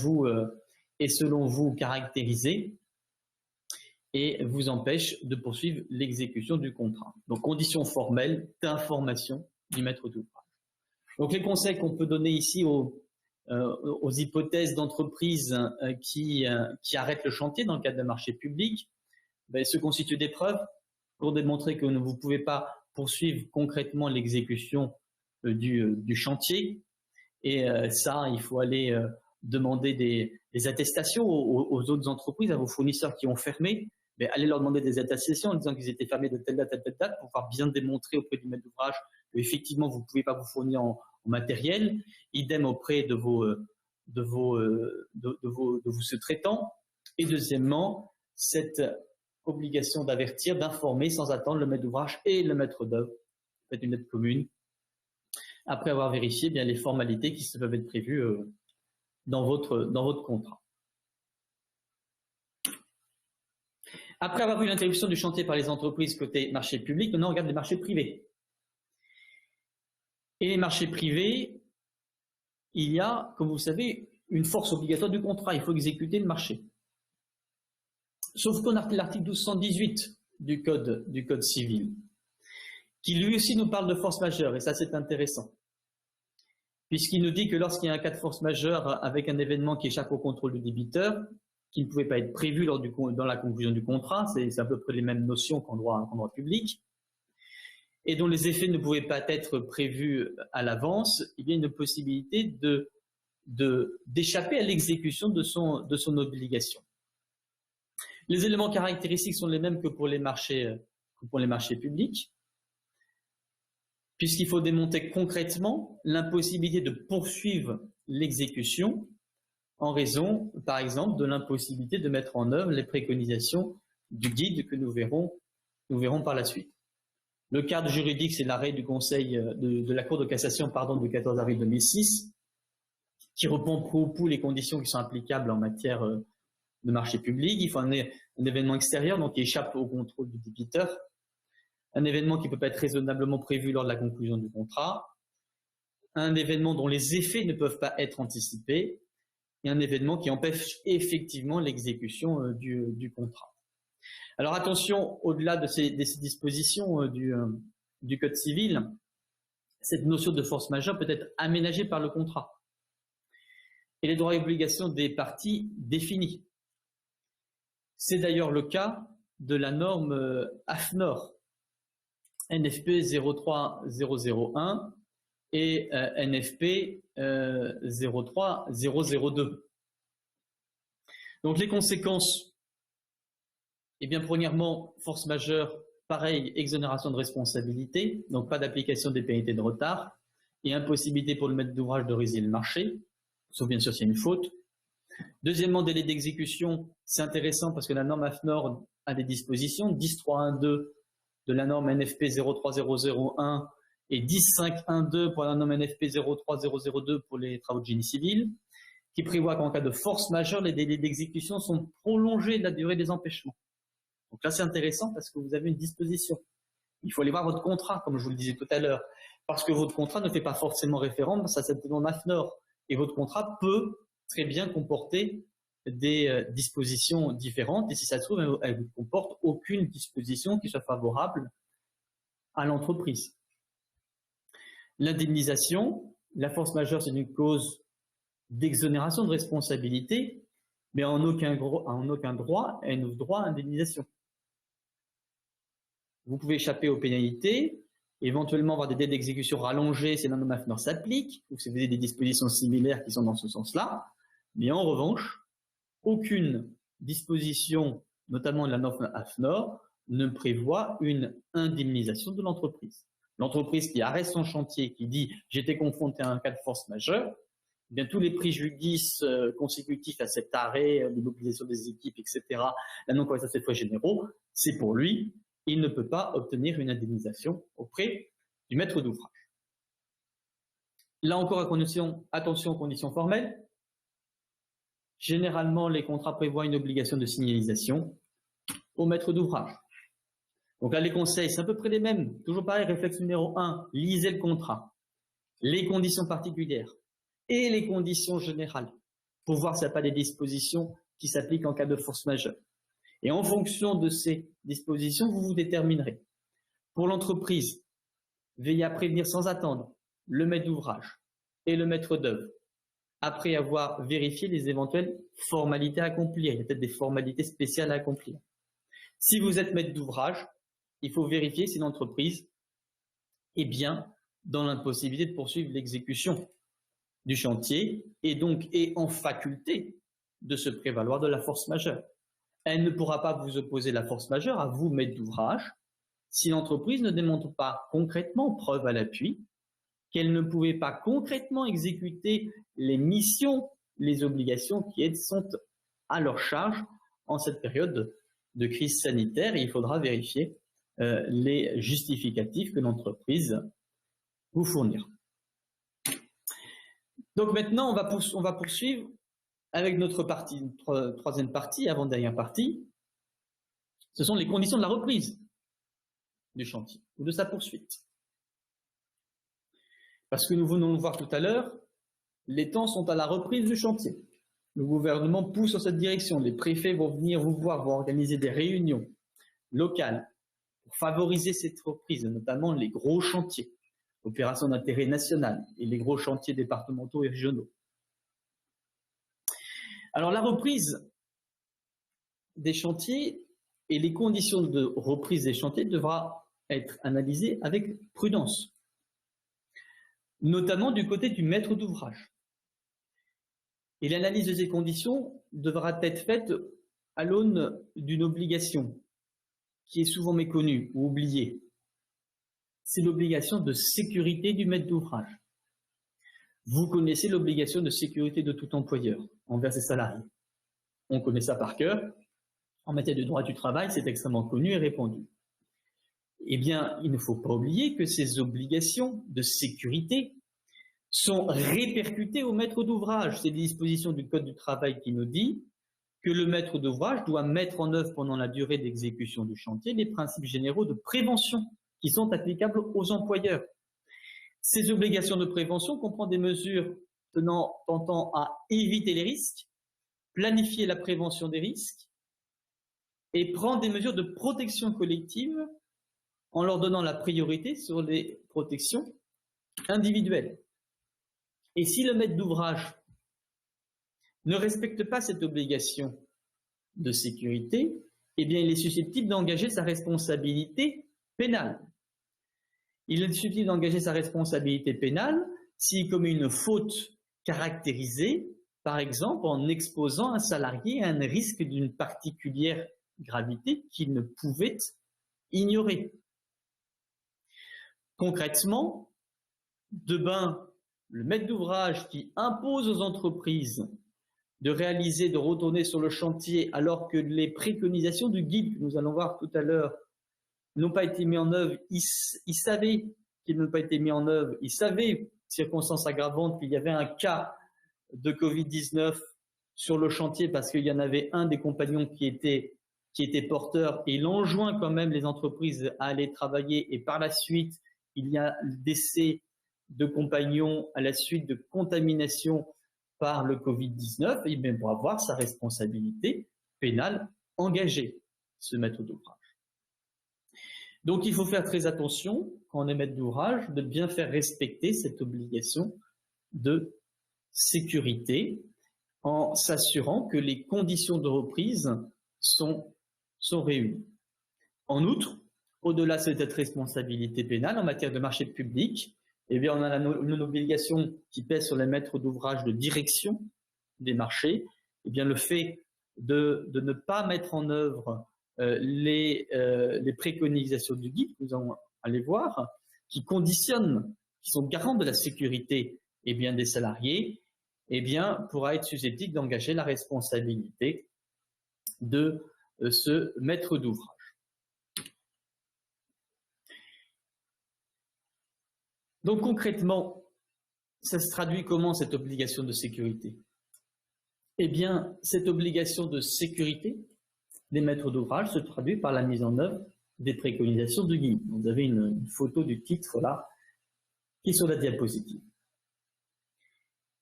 vous caractérisée et vous empêche de poursuivre l'exécution du contrat. Donc conditions formelles d'information du maître d'ouvrage. Donc les conseils qu'on peut donner ici aux hypothèses d'entreprises qui arrêtent le chantier dans le cadre d'un marché public, se constituent des preuves pour démontrer que vous ne pouvez pas poursuivre concrètement l'exécution du chantier. Et ça, il faut aller demander des attestations aux autres entreprises, à vos fournisseurs qui ont fermé. Mais allez leur demander des attestations en disant qu'ils étaient fermés de telle date à telle date pour pouvoir bien démontrer auprès du maître d'ouvrage qu'effectivement vous ne pouvez pas vous fournir en matériel. Idem auprès de vos sous-traitants. Et deuxièmement, cette obligation d'avertir, d'informer sans attendre le maître d'ouvrage et le maître d'œuvre, faites une lettre commune, après avoir vérifié bien les formalités qui peuvent être prévues dans votre contrat. Après avoir vu l'interruption du chantier par les entreprises côté marché public, maintenant on regarde les marchés privés. Et les marchés privés, il y a, comme vous savez, une force obligatoire du contrat. Il faut exécuter le marché. Sauf qu'on a l'article 1218 du Code civil, qui lui aussi nous parle de force majeure, et ça c'est intéressant. Puisqu'il nous dit que lorsqu'il y a un cas de force majeure avec un événement qui échappe au contrôle du débiteur, qui ne pouvait pas être prévu dans la conclusion du contrat, c'est à peu près les mêmes notions qu'en droit public, et dont les effets ne pouvaient pas être prévus à l'avance, il y a une possibilité d'échapper à l'exécution de son obligation. Les éléments caractéristiques sont les mêmes que pour les marchés publics, puisqu'il faut démontrer concrètement l'impossibilité de poursuivre l'exécution en raison, par exemple, de l'impossibilité de mettre en œuvre les préconisations du guide que nous verrons par la suite. Le cadre juridique, c'est l'arrêt du Conseil de la Cour de cassation du 14 avril 2006, qui reprend pro ou pour les conditions qui sont applicables en matière de marché public. Il faut un événement extérieur, donc qui échappe au contrôle du débiteur, un événement qui ne peut pas être raisonnablement prévu lors de la conclusion du contrat, un événement dont les effets ne peuvent pas être anticipés, et un événement qui empêche effectivement l'exécution du contrat. Alors attention, au-delà de ces dispositions du Code civil, cette notion de force majeure peut être aménagée par le contrat et les droits et obligations des parties définis. C'est d'ailleurs le cas de la norme AFNOR, NFP 03001 et NFP 03002. Donc les conséquences, eh bien premièrement, force majeure, pareil, exonération de responsabilité, donc pas d'application des pénalités de retard, et impossibilité pour le maître d'ouvrage de résilier le marché, sauf bien sûr s'il y a une faute. Deuxièmement, délai d'exécution, c'est intéressant parce que la norme AFNOR a des dispositions, 10.3.1.2 de la norme NFP 03001 et 10.5.1.2 pour la norme NFP 03002 pour les travaux de génie civil, qui prévoit qu'en cas de force majeure, les délais d'exécution sont prolongés de la durée des empêchements. Donc là, c'est intéressant parce que vous avez une disposition. Il faut aller voir votre contrat, comme je vous le disais tout à l'heure, parce que votre contrat ne fait pas forcément référence à cette norme AFNOR. Et votre contrat peut très bien comporter des dispositions différentes. Et si ça se trouve, elle ne comporte aucune disposition qui soit favorable à l'entreprise. L'indemnisation, la force majeure, c'est une cause d'exonération de responsabilité, mais en aucun droit, elle n'ouvre droit à indemnisation. Vous pouvez échapper aux pénalités, éventuellement avoir des délais d'exécution rallongés si la norme AFNOR s'applique, ou si vous avez des dispositions similaires qui sont dans ce sens-là, mais en revanche, aucune disposition, notamment de la norme AFNOR, ne prévoit une indemnisation de l'entreprise. L'entreprise qui arrête son chantier, qui dit « j'étais confronté à un cas de force majeure », eh bien tous les préjudices consécutifs à cet arrêt, l'immobilisation des équipes, etc., la non-contestation des frais généraux, c'est pour lui, il ne peut pas obtenir une indemnisation auprès du maître d'ouvrage. Là encore, attention aux conditions formelles. Généralement, les contrats prévoient une obligation de signalisation au maître d'ouvrage. Donc là, les conseils, c'est à peu près les mêmes. Toujours pareil, réflexe numéro 1, lisez le contrat, les conditions particulières et les conditions générales pour voir s'il n'y a pas des dispositions qui s'appliquent en cas de force majeure. Et en fonction de ces dispositions, vous vous déterminerez. Pour l'entreprise, veillez à prévenir sans attendre le maître d'ouvrage et le maître d'œuvre, après avoir vérifié les éventuelles formalités à accomplir. Il y a peut-être des formalités spéciales à accomplir. Si vous êtes maître d'ouvrage, il faut vérifier si l'entreprise est bien dans l'impossibilité de poursuivre l'exécution du chantier et donc est en faculté de se prévaloir de la force majeure. Elle ne pourra pas vous opposer la force majeure à vous, maître d'ouvrage, si l'entreprise ne démontre pas concrètement, preuve à l'appui, qu'elle ne pouvait pas concrètement exécuter les missions, les obligations qui sont à leur charge en cette période de crise sanitaire. Et il faudra vérifier les justificatifs que l'entreprise vous fournira. Donc maintenant, on va poursuivre avec notre troisième partie, avant-dernière partie. Ce sont les conditions de la reprise du chantier ou de sa poursuite. Parce que nous venons de le voir tout à l'heure, les temps sont à la reprise du chantier. Le gouvernement pousse dans cette direction. Les préfets vont venir vous voir, vont organiser des réunions locales pour favoriser cette reprise, notamment les gros chantiers, opérations d'intérêt national et les gros chantiers départementaux et régionaux. Alors la reprise des chantiers et les conditions de reprise des chantiers devra être analysées avec prudence, notamment du côté du maître d'ouvrage. Et l'analyse de ces conditions devra être faite à l'aune d'une obligation qui est souvent méconnue ou oubliée. C'est l'obligation de sécurité du maître d'ouvrage. Vous connaissez l'obligation de sécurité de tout employeur envers ses salariés. On connaît ça par cœur. En matière de droit du travail, c'est extrêmement connu et répandu. Eh bien, il ne faut pas oublier que ces obligations de sécurité sont répercutées au maître d'ouvrage. C'est des dispositions du Code du travail qui nous dit que le maître d'ouvrage doit mettre en œuvre pendant la durée d'exécution du chantier les principes généraux de prévention qui sont applicables aux employeurs. Ces obligations de prévention comprennent des mesures tentant à éviter les risques, planifier la prévention des risques et prendre des mesures de protection collective en leur donnant la priorité sur les protections individuelles. Et si le maître d'ouvrage ne respecte pas cette obligation de sécurité, eh bien il est susceptible d'engager sa responsabilité pénale. Il est susceptible d'engager sa responsabilité pénale s'il commet une faute caractérisée, par exemple en exposant un salarié à un risque d'une particulière gravité qu'il ne pouvait ignorer. Concrètement, le maître d'ouvrage qui impose aux entreprises de réaliser, de retourner sur le chantier alors que les préconisations du guide que nous allons voir tout à l'heure n'ont pas été mis en œuvre, il savait qu'ils n'ont pas été mis en œuvre, il savait, circonstance aggravante, qu'il y avait un cas de Covid-19 sur le chantier parce qu'il y en avait un des compagnons qui était porteur, et il enjoint quand même les entreprises à aller travailler, et par la suite, il y a le décès de compagnons à la suite de contamination par le Covid-19, et bien pour avoir sa responsabilité pénale engagée, ce maître d'ouvrage. Donc il faut faire très attention, quand on est maître d'ouvrage, de bien faire respecter cette obligation de sécurité en s'assurant que les conditions de reprise sont réunies. En outre, au-delà de cette responsabilité pénale en matière de marché public, eh bien, on a une obligation qui pèse sur les maîtres d'ouvrage de direction des marchés. Eh bien, le fait de ne pas mettre en œuvre les préconisations du guide, nous allons aller voir, qui conditionnent, qui sont garants de la sécurité eh bien, des salariés, eh bien, pourra être susceptible d'engager la responsabilité de ce maître d'ouvrage. Donc concrètement, ça se traduit comment cette obligation de sécurité? Eh bien, cette obligation de sécurité des maîtres d'ouvrage se traduit par la mise en œuvre des préconisations de guide. Vous avez une photo du titre là, qui est sur la diapositive.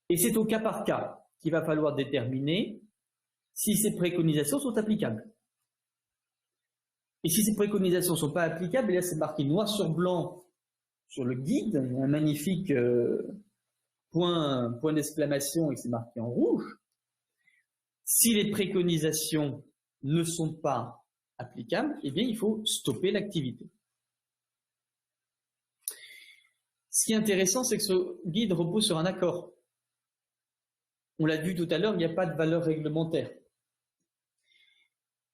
Et c'est au cas par cas qu'il va falloir déterminer si ces préconisations sont applicables. Et si ces préconisations ne sont pas applicables, là c'est marqué noir sur blanc sur le guide, un magnifique point d'exclamation et c'est marqué en rouge. Si les préconisations ne sont pas applicables, eh bien il faut stopper l'activité. Ce qui est intéressant, c'est que ce guide repose sur un accord. On l'a vu tout à l'heure, il n'y a pas de valeur réglementaire.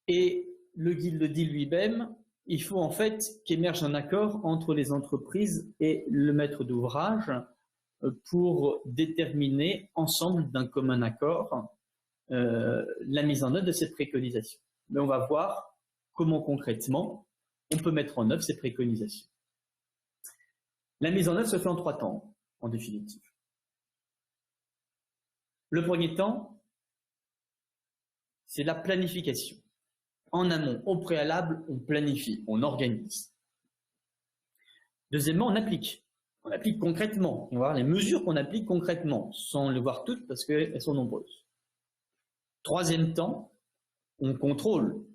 Et le guide le dit lui-même, il faut en fait qu'émerge un accord entre les entreprises et le maître d'ouvrage pour déterminer ensemble d'un commun accord la mise en œuvre de ces préconisations. Mais on va voir comment concrètement on peut mettre en œuvre ces préconisations. La mise en œuvre se fait en 3 temps, en définitive. Le premier temps, c'est la planification. En amont, au préalable, on planifie, on organise. Deuxièmement, on applique. On applique concrètement. On va voir les mesures qu'on applique concrètement, sans les voir toutes parce qu'elles sont nombreuses. Troisième temps, on contrôle.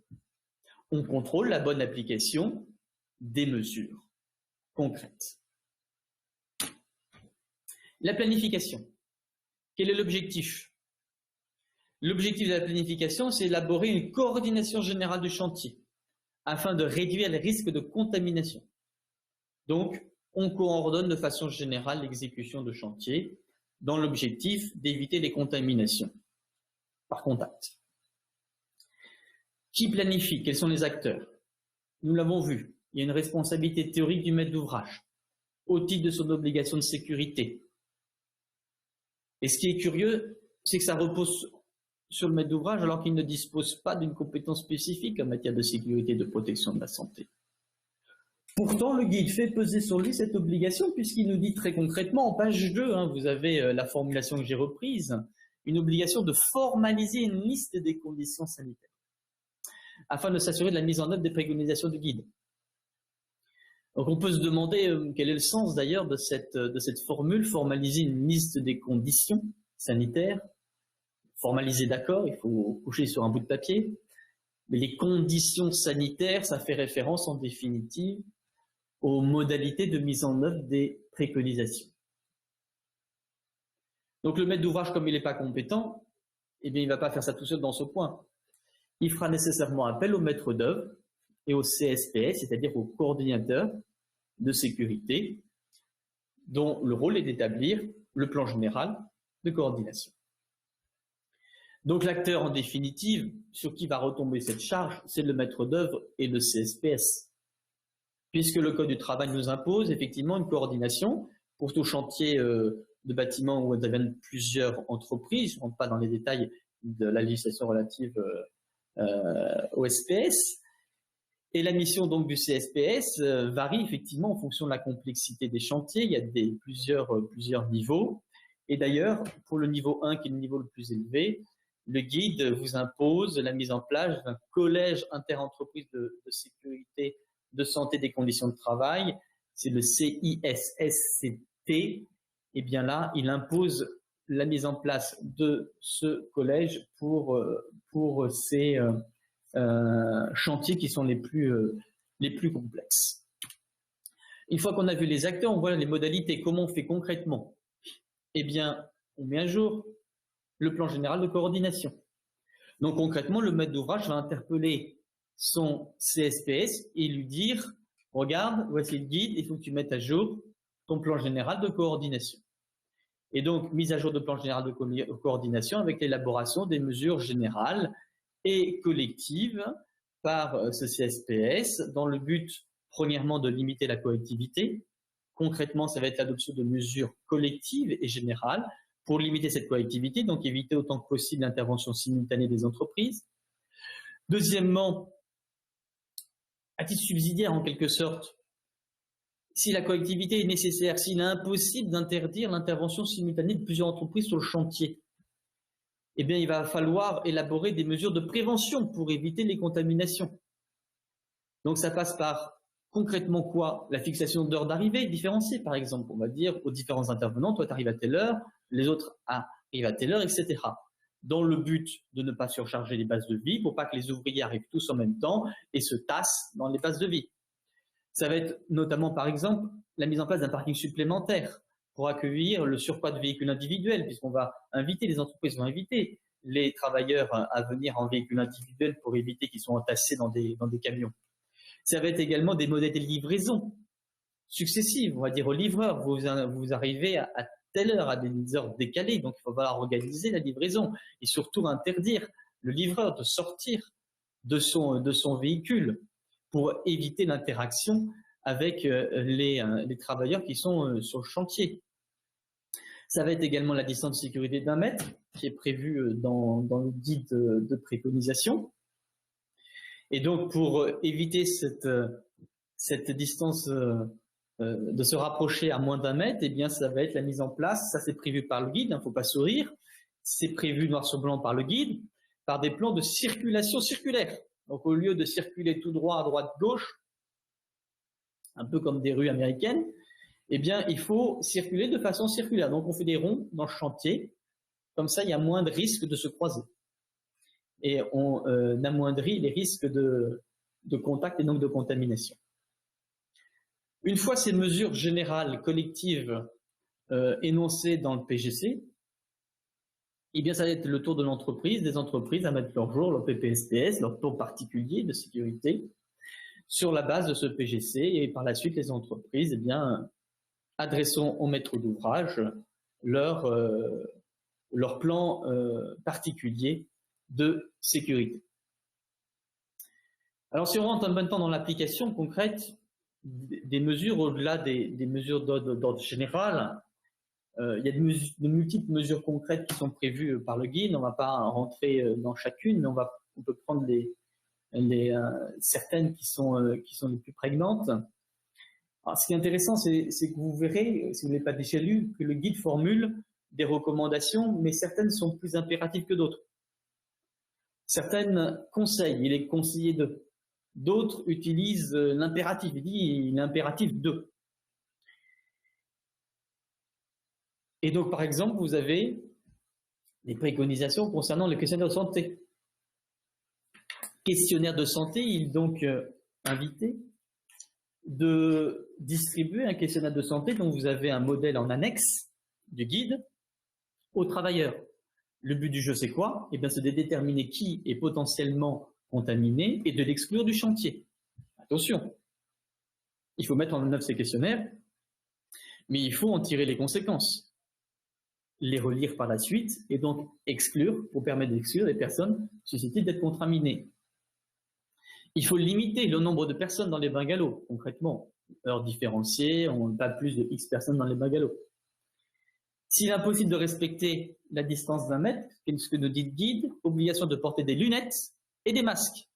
On contrôle la bonne application des mesures concrètes. La planification. Quel est l'objectif? L'objectif de la planification, c'est élaborer une coordination générale du chantier afin de réduire les risques de contamination. Donc, on coordonne de façon générale l'exécution de chantier dans l'objectif d'éviter les contaminations par contact. Qui planifie? Quels sont les acteurs? Nous l'avons vu, il y a une responsabilité théorique du maître d'ouvrage au titre de son obligation de sécurité. Et ce qui est curieux, c'est que ça repose sur le maître d'ouvrage alors qu'il ne dispose pas d'une compétence spécifique en matière de sécurité et de protection de la santé. Pourtant, le guide fait peser sur lui cette obligation puisqu'il nous dit très concrètement, en page 2, vous avez la formulation que j'ai reprise, une obligation de formaliser une liste des conditions sanitaires afin de s'assurer de la mise en œuvre des préconisations du guide. Donc on peut se demander quel est le sens d'ailleurs de cette formule, formaliser une liste des conditions sanitaires. Formaliser, d'accord, il faut coucher sur un bout de papier, mais les conditions sanitaires, ça fait référence en définitive aux modalités de mise en œuvre des préconisations. Donc le maître d'ouvrage, comme il n'est pas compétent, eh bien il ne va pas faire ça tout seul dans ce point. Il fera nécessairement appel au maître d'œuvre et au CSPS, c'est-à-dire au coordinateur de sécurité, dont le rôle est d'établir le plan général de coordination. Donc l'acteur en définitive, sur qui va retomber cette charge, c'est le maître d'œuvre et le CSPS. Puisque le Code du travail nous impose effectivement une coordination pour tout chantier de bâtiments où interviennent plusieurs entreprises. Je ne rentre pas dans les détails de la législation relative au SPS. Et la mission donc du CSPS varie effectivement en fonction de la complexité des chantiers. Il y a plusieurs niveaux. Et d'ailleurs, pour le niveau 1, qui est le niveau le plus élevé, le guide vous impose la mise en place d'un collège interentreprises de sécurité, de santé des conditions de travail. C'est le CISSCT. Et bien là, il impose la mise en place de ce collège pour ces chantiers qui sont les plus complexes. Une fois qu'on a vu les acteurs, on voit les modalités. Comment on fait concrètement? Eh bien, on met à jour le plan général de coordination. Donc concrètement, le maître d'ouvrage va interpeller son CSPS et lui dire « Regarde, voici le guide, il faut que tu mettes à jour ton plan général de coordination. » Et donc, mise à jour de plan général de coordination avec l'élaboration des mesures générales et collectives par ce CSPS dans le but, premièrement, de limiter la coactivité. Concrètement, ça va être l'adoption de mesures collectives et générales pour limiter cette coactivité, donc éviter autant que possible l'intervention simultanée des entreprises. Deuxièmement, à titre subsidiaire en quelque sorte, si la coactivité est nécessaire, s'il est impossible d'interdire l'intervention simultanée de plusieurs entreprises sur le chantier, eh bien il va falloir élaborer des mesures de prévention pour éviter les contaminations. Donc ça passe par concrètement quoi? La fixation d'heures d'arrivée différenciée par exemple. On va dire aux différents intervenants, toi tu arrives à telle heure, les autres arrivent à telle heure, etc. Dans le but de ne pas surcharger les bases de vie, pour pas que les ouvriers arrivent tous en même temps et se tassent dans les bases de vie. Ça va être notamment, par exemple, la mise en place d'un parking supplémentaire pour accueillir le surcroît de véhicules individuels, puisqu'on va inviter, les entreprises vont inviter les travailleurs à venir en véhicule individuel pour éviter qu'ils soient entassés dans des camions. Ça va être également des modalités de livraison successives, on va dire aux livreurs, vous arrivez à telle heure, à des heures décalées, donc il va falloir organiser la livraison et surtout interdire le livreur de sortir de son véhicule pour éviter l'interaction avec les travailleurs qui sont sur le chantier. Ça va être également la distance de sécurité d'1 mètre qui est prévue dans le guide de préconisation. Et donc pour éviter cette distance de se rapprocher à moins d'1 mètre, eh bien ça va être la mise en place, ça c'est prévu par le guide, il ne faut pas sourire, c'est prévu noir sur blanc par le guide, par des plans de circulation circulaire. Donc au lieu de circuler tout droit à droite gauche, un peu comme des rues américaines, eh bien il faut circuler de façon circulaire. Donc on fait des ronds dans le chantier, comme ça il y a moins de risques de se croiser. Et on amoindrit les risques de contact et donc de contamination. Une fois ces mesures générales collectives énoncées dans le PGC, eh bien, ça va être le tour de l'entreprise, des entreprises à mettre leur jour, leur PPSPS, leur plan particulier de sécurité sur la base de ce PGC et par la suite les entreprises, eh bien, adressons au maître d'ouvrage leur plan particulier de sécurité. Alors, si on rentre un bon temps dans l'application concrète des mesures au-delà des mesures d'ordre général, il y a de multiples mesures concrètes qui sont prévues par le guide. On ne va pas rentrer dans chacune, mais on peut prendre certaines qui sont les plus prégnantes. Alors, ce qui est intéressant, c'est que vous verrez, si vous ne l'avez pas déjà lu, que le guide formule des recommandations, mais certaines sont plus impératives que d'autres. Certaines conseillent, il est conseillé de. D'autres utilisent l'impératif, il dit l'impératif de. Et donc, par exemple, vous avez des préconisations concernant le questionnaire de santé. Questionnaire de santé, il est donc invité de distribuer un questionnaire de santé dont vous avez un modèle en annexe du guide aux travailleurs. Le but du jeu, c'est quoi? Eh bien, c'est de déterminer qui est potentiellement contaminé et de l'exclure du chantier. Attention, Il faut mettre en œuvre ces questionnaires, mais il faut en tirer les conséquences, les relire par la suite et donc exclure, pour permettre d'exclure les personnes susceptibles d'être contaminées. Il faut limiter le nombre de personnes dans les bungalows, concrètement. Heures différenciées, on n'a pas plus de X personnes dans les bungalows. S'il est impossible de respecter la distance d'1 mètre, ce que nous dit le guide, obligation de porter des lunettes et des masques.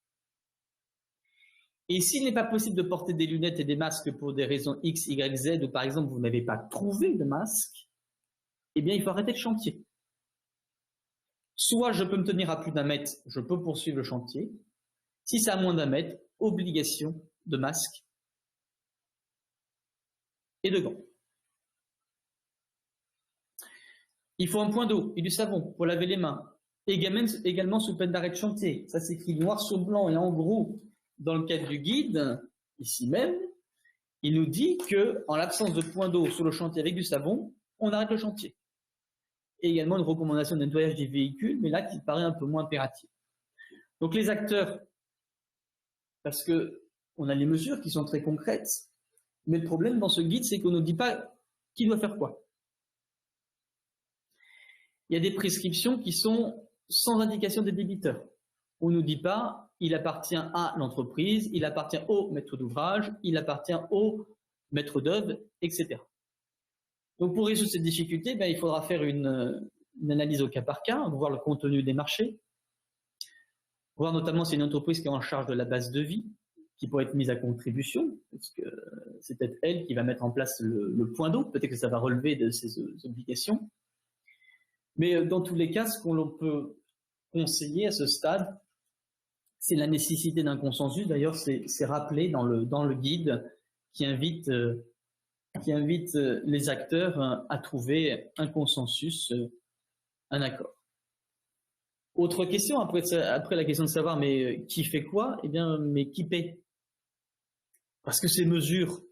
Et s'il n'est pas possible de porter des lunettes et des masques pour des raisons X, Y, Z, ou par exemple vous n'avez pas trouvé de masque, eh bien il faut arrêter le chantier. Soit je peux me tenir à plus d'1 mètre, je peux poursuivre le chantier. Si c'est à moins d'1 mètre, obligation de masque et de gants. Il faut un point d'eau et du savon pour laver les mains. Également sous peine d'arrêt de chantier. Ça s'écrit noir sur blanc et en gros, dans le cadre du guide, ici même, il nous dit qu'en l'absence de point d'eau sur le chantier avec du savon, on arrête le chantier. Et également une recommandation de nettoyage des véhicules, mais là qui paraît un peu moins impérative. Donc les acteurs, parce qu'on a les mesures qui sont très concrètes, mais le problème dans ce guide, c'est qu'on ne nous dit pas qui doit faire quoi. Il y a des prescriptions qui sont sans indication des débiteurs. On ne nous dit pas, il appartient à l'entreprise, il appartient au maître d'ouvrage, il appartient au maître d'œuvre, etc. Donc pour résoudre cette difficulté, il faudra faire une analyse au cas par cas, voir le contenu des marchés, voir notamment si c'est une entreprise qui est en charge de la base de vie, qui pourrait être mise à contribution, parce que c'est peut-être elle qui va mettre en place le point d'eau, peut-être que ça va relever de ses obligations. Mais dans tous les cas, ce qu'on peut conseiller à ce stade, c'est la nécessité d'un consensus. D'ailleurs, c'est rappelé dans le guide qui invite les acteurs à trouver un consensus, un accord. Autre question, après la question de savoir mais qui fait quoi, eh bien, mais qui paie? Parce que ces mesures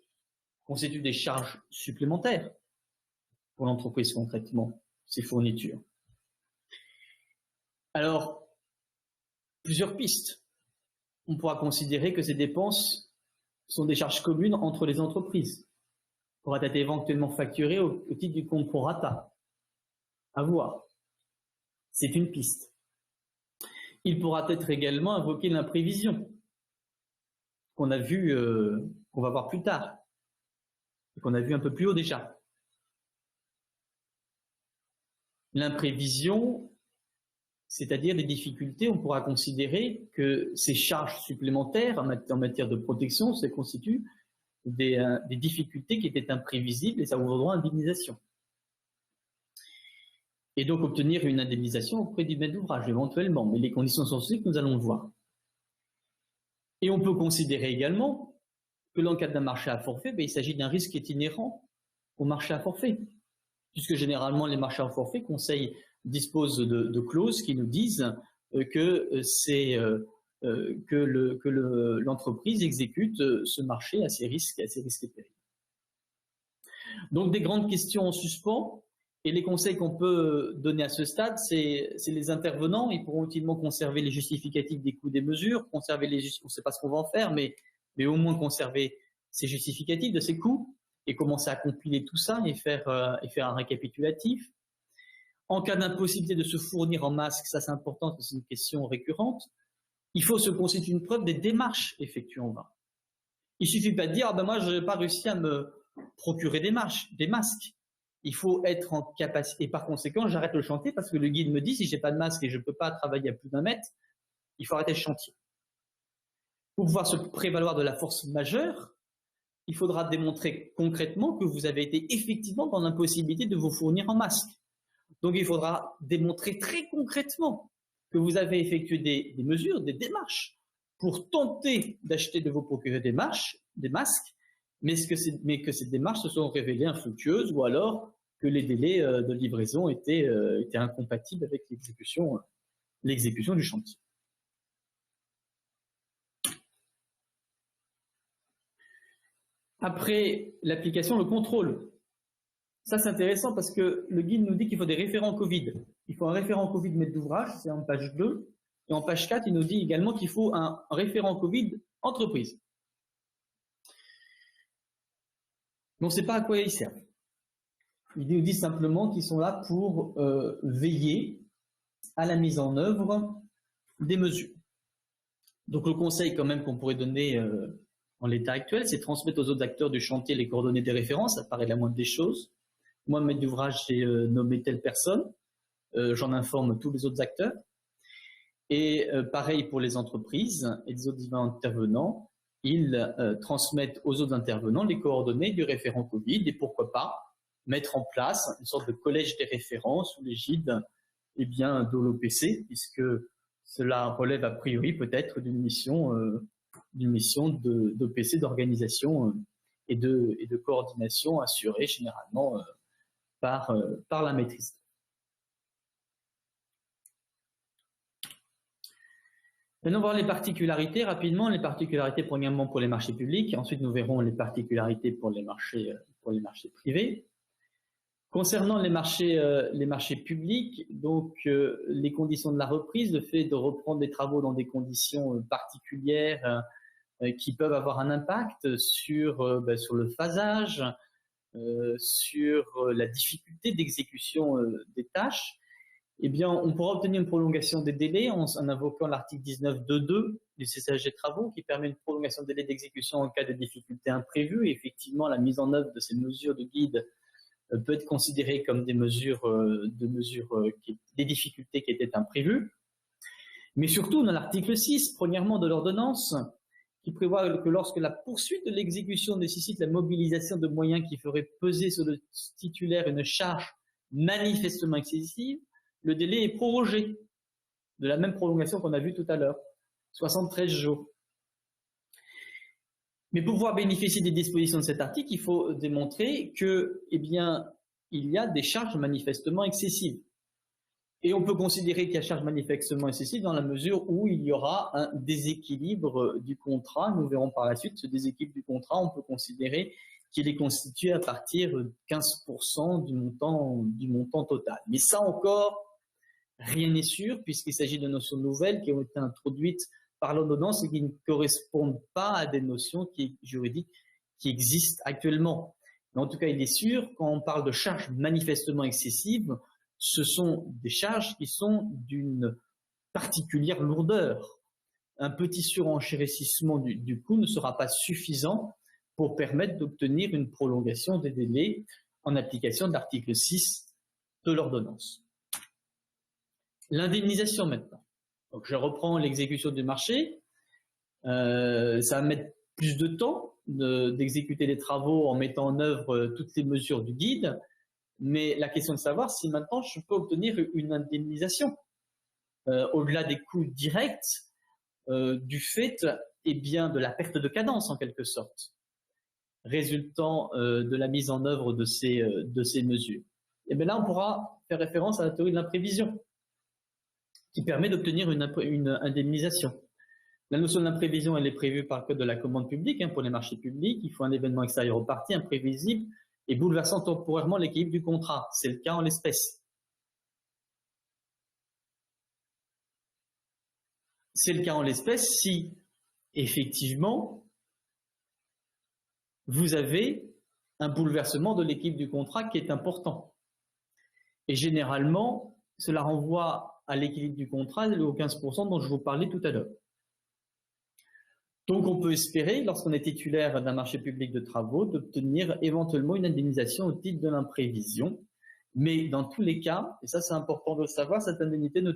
constituent des charges supplémentaires pour l'entreprise concrètement, ces fournitures. Alors, plusieurs pistes. On pourra considérer que ces dépenses sont des charges communes entre les entreprises, pourra être éventuellement facturées au titre du compte prorata. À voir. C'est une piste. Il pourra être également invoqué l'imprévision, qu'on a vu, qu'on va voir plus tard, et qu'on a vu un peu plus haut déjà. L'imprévision, c'est-à-dire des difficultés, on pourra considérer que ces charges supplémentaires en matière de protection se constituent des difficultés qui étaient imprévisibles et ça ouvre droit à indemnisation. Et donc obtenir une indemnisation auprès du maître d'ouvrage éventuellement, mais les conditions sont celles que nous allons le voir. Et on peut considérer également que dans le cadre d'un marché à forfait, il s'agit d'un risque qui est inhérent au marché à forfait, puisque généralement les marchés à forfait disposent de clauses qui nous disent que l'entreprise exécute ce marché à ses risques et périls. Donc des grandes questions en suspens. Et les conseils qu'on peut donner à ce stade, c'est les intervenants, ils pourront utilement conserver les justificatifs des coûts des mesures, on ne sait pas ce qu'on va en faire, mais au moins conserver ces justificatifs de ces coûts et commencer à compiler tout ça et faire un récapitulatif. En cas d'impossibilité de se fournir en masque, ça c'est important, parce que c'est une question récurrente, il faut se constituer une preuve des démarches effectuées en vain. Il ne suffit pas de dire moi je n'ai pas réussi à me procurer des masques. Il faut être en capacité, et par conséquent, j'arrête le chantier parce que le guide me dit si je n'ai pas de masque et je ne peux pas travailler à plus d'1 mètre, il faut arrêter le chantier. Pour pouvoir se prévaloir de la force majeure, il faudra démontrer concrètement que vous avez été effectivement dans l'impossibilité de vous fournir en masque. Donc il faudra démontrer très concrètement que vous avez effectué des mesures, des démarches pour tenter d'acheter de vous procurer des masques, mais que ces démarches se sont révélées infructueuses ou alors que les délais de livraison étaient incompatibles avec l'exécution du chantier. Après l'application, le contrôle. Ça, c'est intéressant parce que le guide nous dit qu'il faut des référents Covid. Il faut un référent Covid maître d'ouvrage, c'est en page 2. Et en page 4, il nous dit également qu'il faut un référent Covid entreprise. on ne sait pas à quoi ils servent. Ils nous disent simplement qu'ils sont là pour veiller à la mise en œuvre des mesures. Donc le conseil quand même qu'on pourrait donner en l'état actuel, c'est transmettre aux autres acteurs du chantier les coordonnées des références, ça paraît la moindre des choses. Moi, maître d'ouvrage, j'ai nommé telle personne, j'en informe tous les autres acteurs. Et pareil pour les entreprises et les autres divers intervenants, ils transmettent aux autres intervenants les coordonnées du référent Covid et pourquoi pas mettre en place une sorte de collège des référents sous l'égide de l'OPC, puisque cela relève a priori peut-être d'une mission d'OPC, d'organisation et de coordination assurée généralement par la maîtrise. Maintenant, voir les particularités rapidement, les particularités premièrement pour les marchés publics, ensuite nous verrons les particularités pour les marchés privés. Concernant les marchés publics, donc les conditions de la reprise, le fait de reprendre des travaux dans des conditions particulières qui peuvent avoir un impact sur le phasage, sur la difficulté d'exécution des tâches, eh bien, on pourra obtenir une prolongation des délais en invoquant l'article 19.2.2 du CCSG Travaux qui permet une prolongation des délais d'exécution en cas de difficultés imprévues. Et effectivement, la mise en œuvre de ces mesures de guide peut être considérée comme des difficultés qui étaient imprévues. Mais surtout, dans l'article 6, premièrement de l'ordonnance, qui prévoit que lorsque la poursuite de l'exécution nécessite la mobilisation de moyens qui feraient peser sur le titulaire une charge manifestement excessive, le délai est prorogé, de la même prolongation qu'on a vue tout à l'heure, 73 jours. Mais pour pouvoir bénéficier des dispositions de cet article, il faut démontrer que, il y a des charges manifestement excessives. Et on peut considérer qu'il y a charge manifestement excessive dans la mesure où il y aura un déséquilibre du contrat. Nous verrons par la suite ce déséquilibre du contrat, on peut considérer qu'il est constitué à partir de 15% du montant total. Mais ça encore, rien n'est sûr puisqu'il s'agit de notions nouvelles qui ont été introduites par l'ordonnance et qui ne correspondent pas à des notions juridiques qui existent actuellement. Mais en tout cas, il est sûr, quand on parle de charges manifestement excessives, ce sont des charges qui sont d'une particulière lourdeur. Un petit surenchérissement du coût ne sera pas suffisant pour permettre d'obtenir une prolongation des délais en application de l'article 6 de l'ordonnance. L'indemnisation maintenant. Donc je reprends l'exécution du marché. Ça va mettre plus de temps d'exécuter les travaux en mettant en œuvre toutes les mesures du guide. Mais la question de savoir si maintenant je peux obtenir une indemnisation au-delà des coûts directs du fait de la perte de cadence en quelque sorte, résultant de la mise en œuvre de ces mesures. Et bien là, on pourra faire référence à la théorie de l'imprévision qui permet d'obtenir une indemnisation. La notion de l'imprévision, elle est prévue par le Code de la commande publique pour les marchés publics. Il faut un événement extérieur aux parties, imprévisible, et bouleversant temporairement l'équilibre du contrat. C'est le cas en l'espèce. C'est le cas en l'espèce si, effectivement, vous avez un bouleversement de l'équilibre du contrat qui est important. Et généralement, cela renvoie à l'équilibre du contrat, aux 15% dont je vous parlais tout à l'heure. Donc, on peut espérer, lorsqu'on est titulaire d'un marché public de travaux, d'obtenir éventuellement une indemnisation au titre de l'imprévision. Mais dans tous les cas, et ça c'est important de le savoir, cette indemnité ne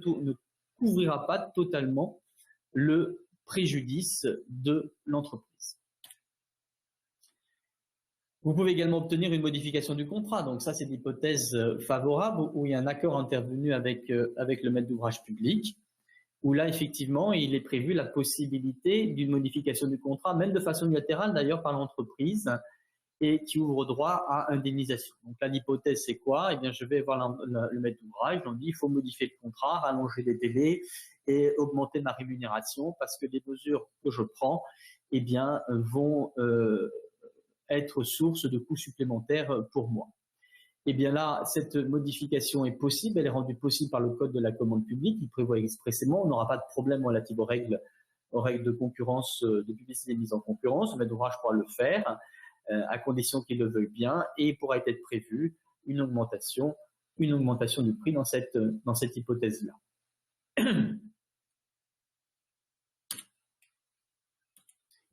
couvrira pas totalement le préjudice de l'entreprise. Vous pouvez également obtenir une modification du contrat. Donc ça, c'est l'hypothèse favorable où il y a un accord intervenu avec le maître d'ouvrage public, où là, effectivement, il est prévu la possibilité d'une modification du contrat, même de façon unilatérale d'ailleurs par l'entreprise, et qui ouvre droit à indemnisation. Donc là, l'hypothèse, c'est quoi? Eh bien, je vais voir le maître d'ouvrage, on dit il faut modifier le contrat, rallonger les délais et augmenter ma rémunération parce que les mesures que je prends eh bien, vont être source de coûts supplémentaires pour moi. Eh bien là, cette modification est possible, elle est rendue possible par le Code de la commande publique, qui prévoit expressément, on n'aura pas de problème relatif aux règles de concurrence, de publicité mise en concurrence, le maître d'ouvrage pourra le faire. à condition qu'ils le veuillent bien, et il pourra être prévu une augmentation du prix dans cette hypothèse-là.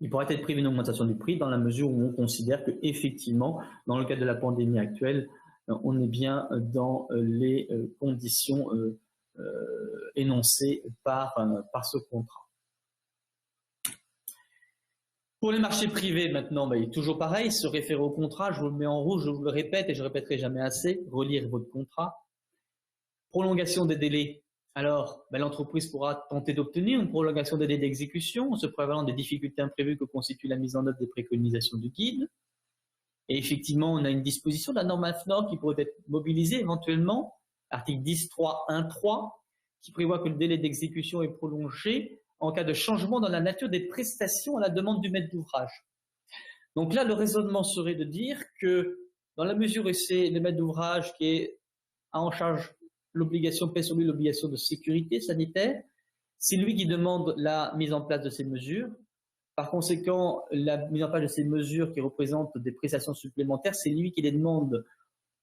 Il pourra être prévu une augmentation du prix dans la mesure où on considère que effectivement, dans le cadre de la pandémie actuelle, on est bien dans les conditions énoncées par ce contrat. Pour les marchés privés, maintenant, il est toujours pareil, se référer au contrat, je vous le mets en rouge, je vous le répète et je ne répéterai jamais assez, relire votre contrat. Prolongation des délais. Alors, l'entreprise pourra tenter d'obtenir une prolongation des délais d'exécution en se prévalant des difficultés imprévues que constitue la mise en œuvre des préconisations du guide. Et effectivement, on a une disposition de la norme AFNOR qui pourrait être mobilisée éventuellement, article 10.3.1.3, qui prévoit que le délai d'exécution est prolongé en cas de changement dans la nature des prestations à la demande du maître d'ouvrage. Donc là, le raisonnement serait de dire que dans la mesure où c'est le maître d'ouvrage qui a en charge l'obligation, pèse sur lui l'obligation de sécurité sanitaire, c'est lui qui demande la mise en place de ces mesures. Par conséquent, la mise en place de ces mesures qui représentent des prestations supplémentaires, c'est lui qui les demande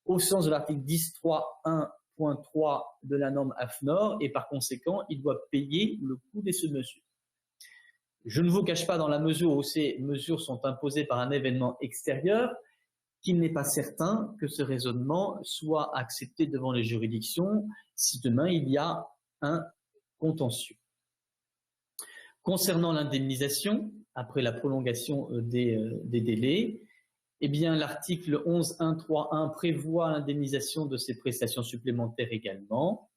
au sens de l'article 10.3.1.3 de la norme AFNOR, et par conséquent, il doit payer le coût de ces mesures. Je ne vous cache pas, dans la mesure où ces mesures sont imposées par un événement extérieur, qu'il n'est pas certain que ce raisonnement soit accepté devant les juridictions si demain il y a un contentieux. Concernant l'indemnisation, après la prolongation des délais, eh bien l'article 11.1.3.1 prévoit l'indemnisation de ces prestations supplémentaires également,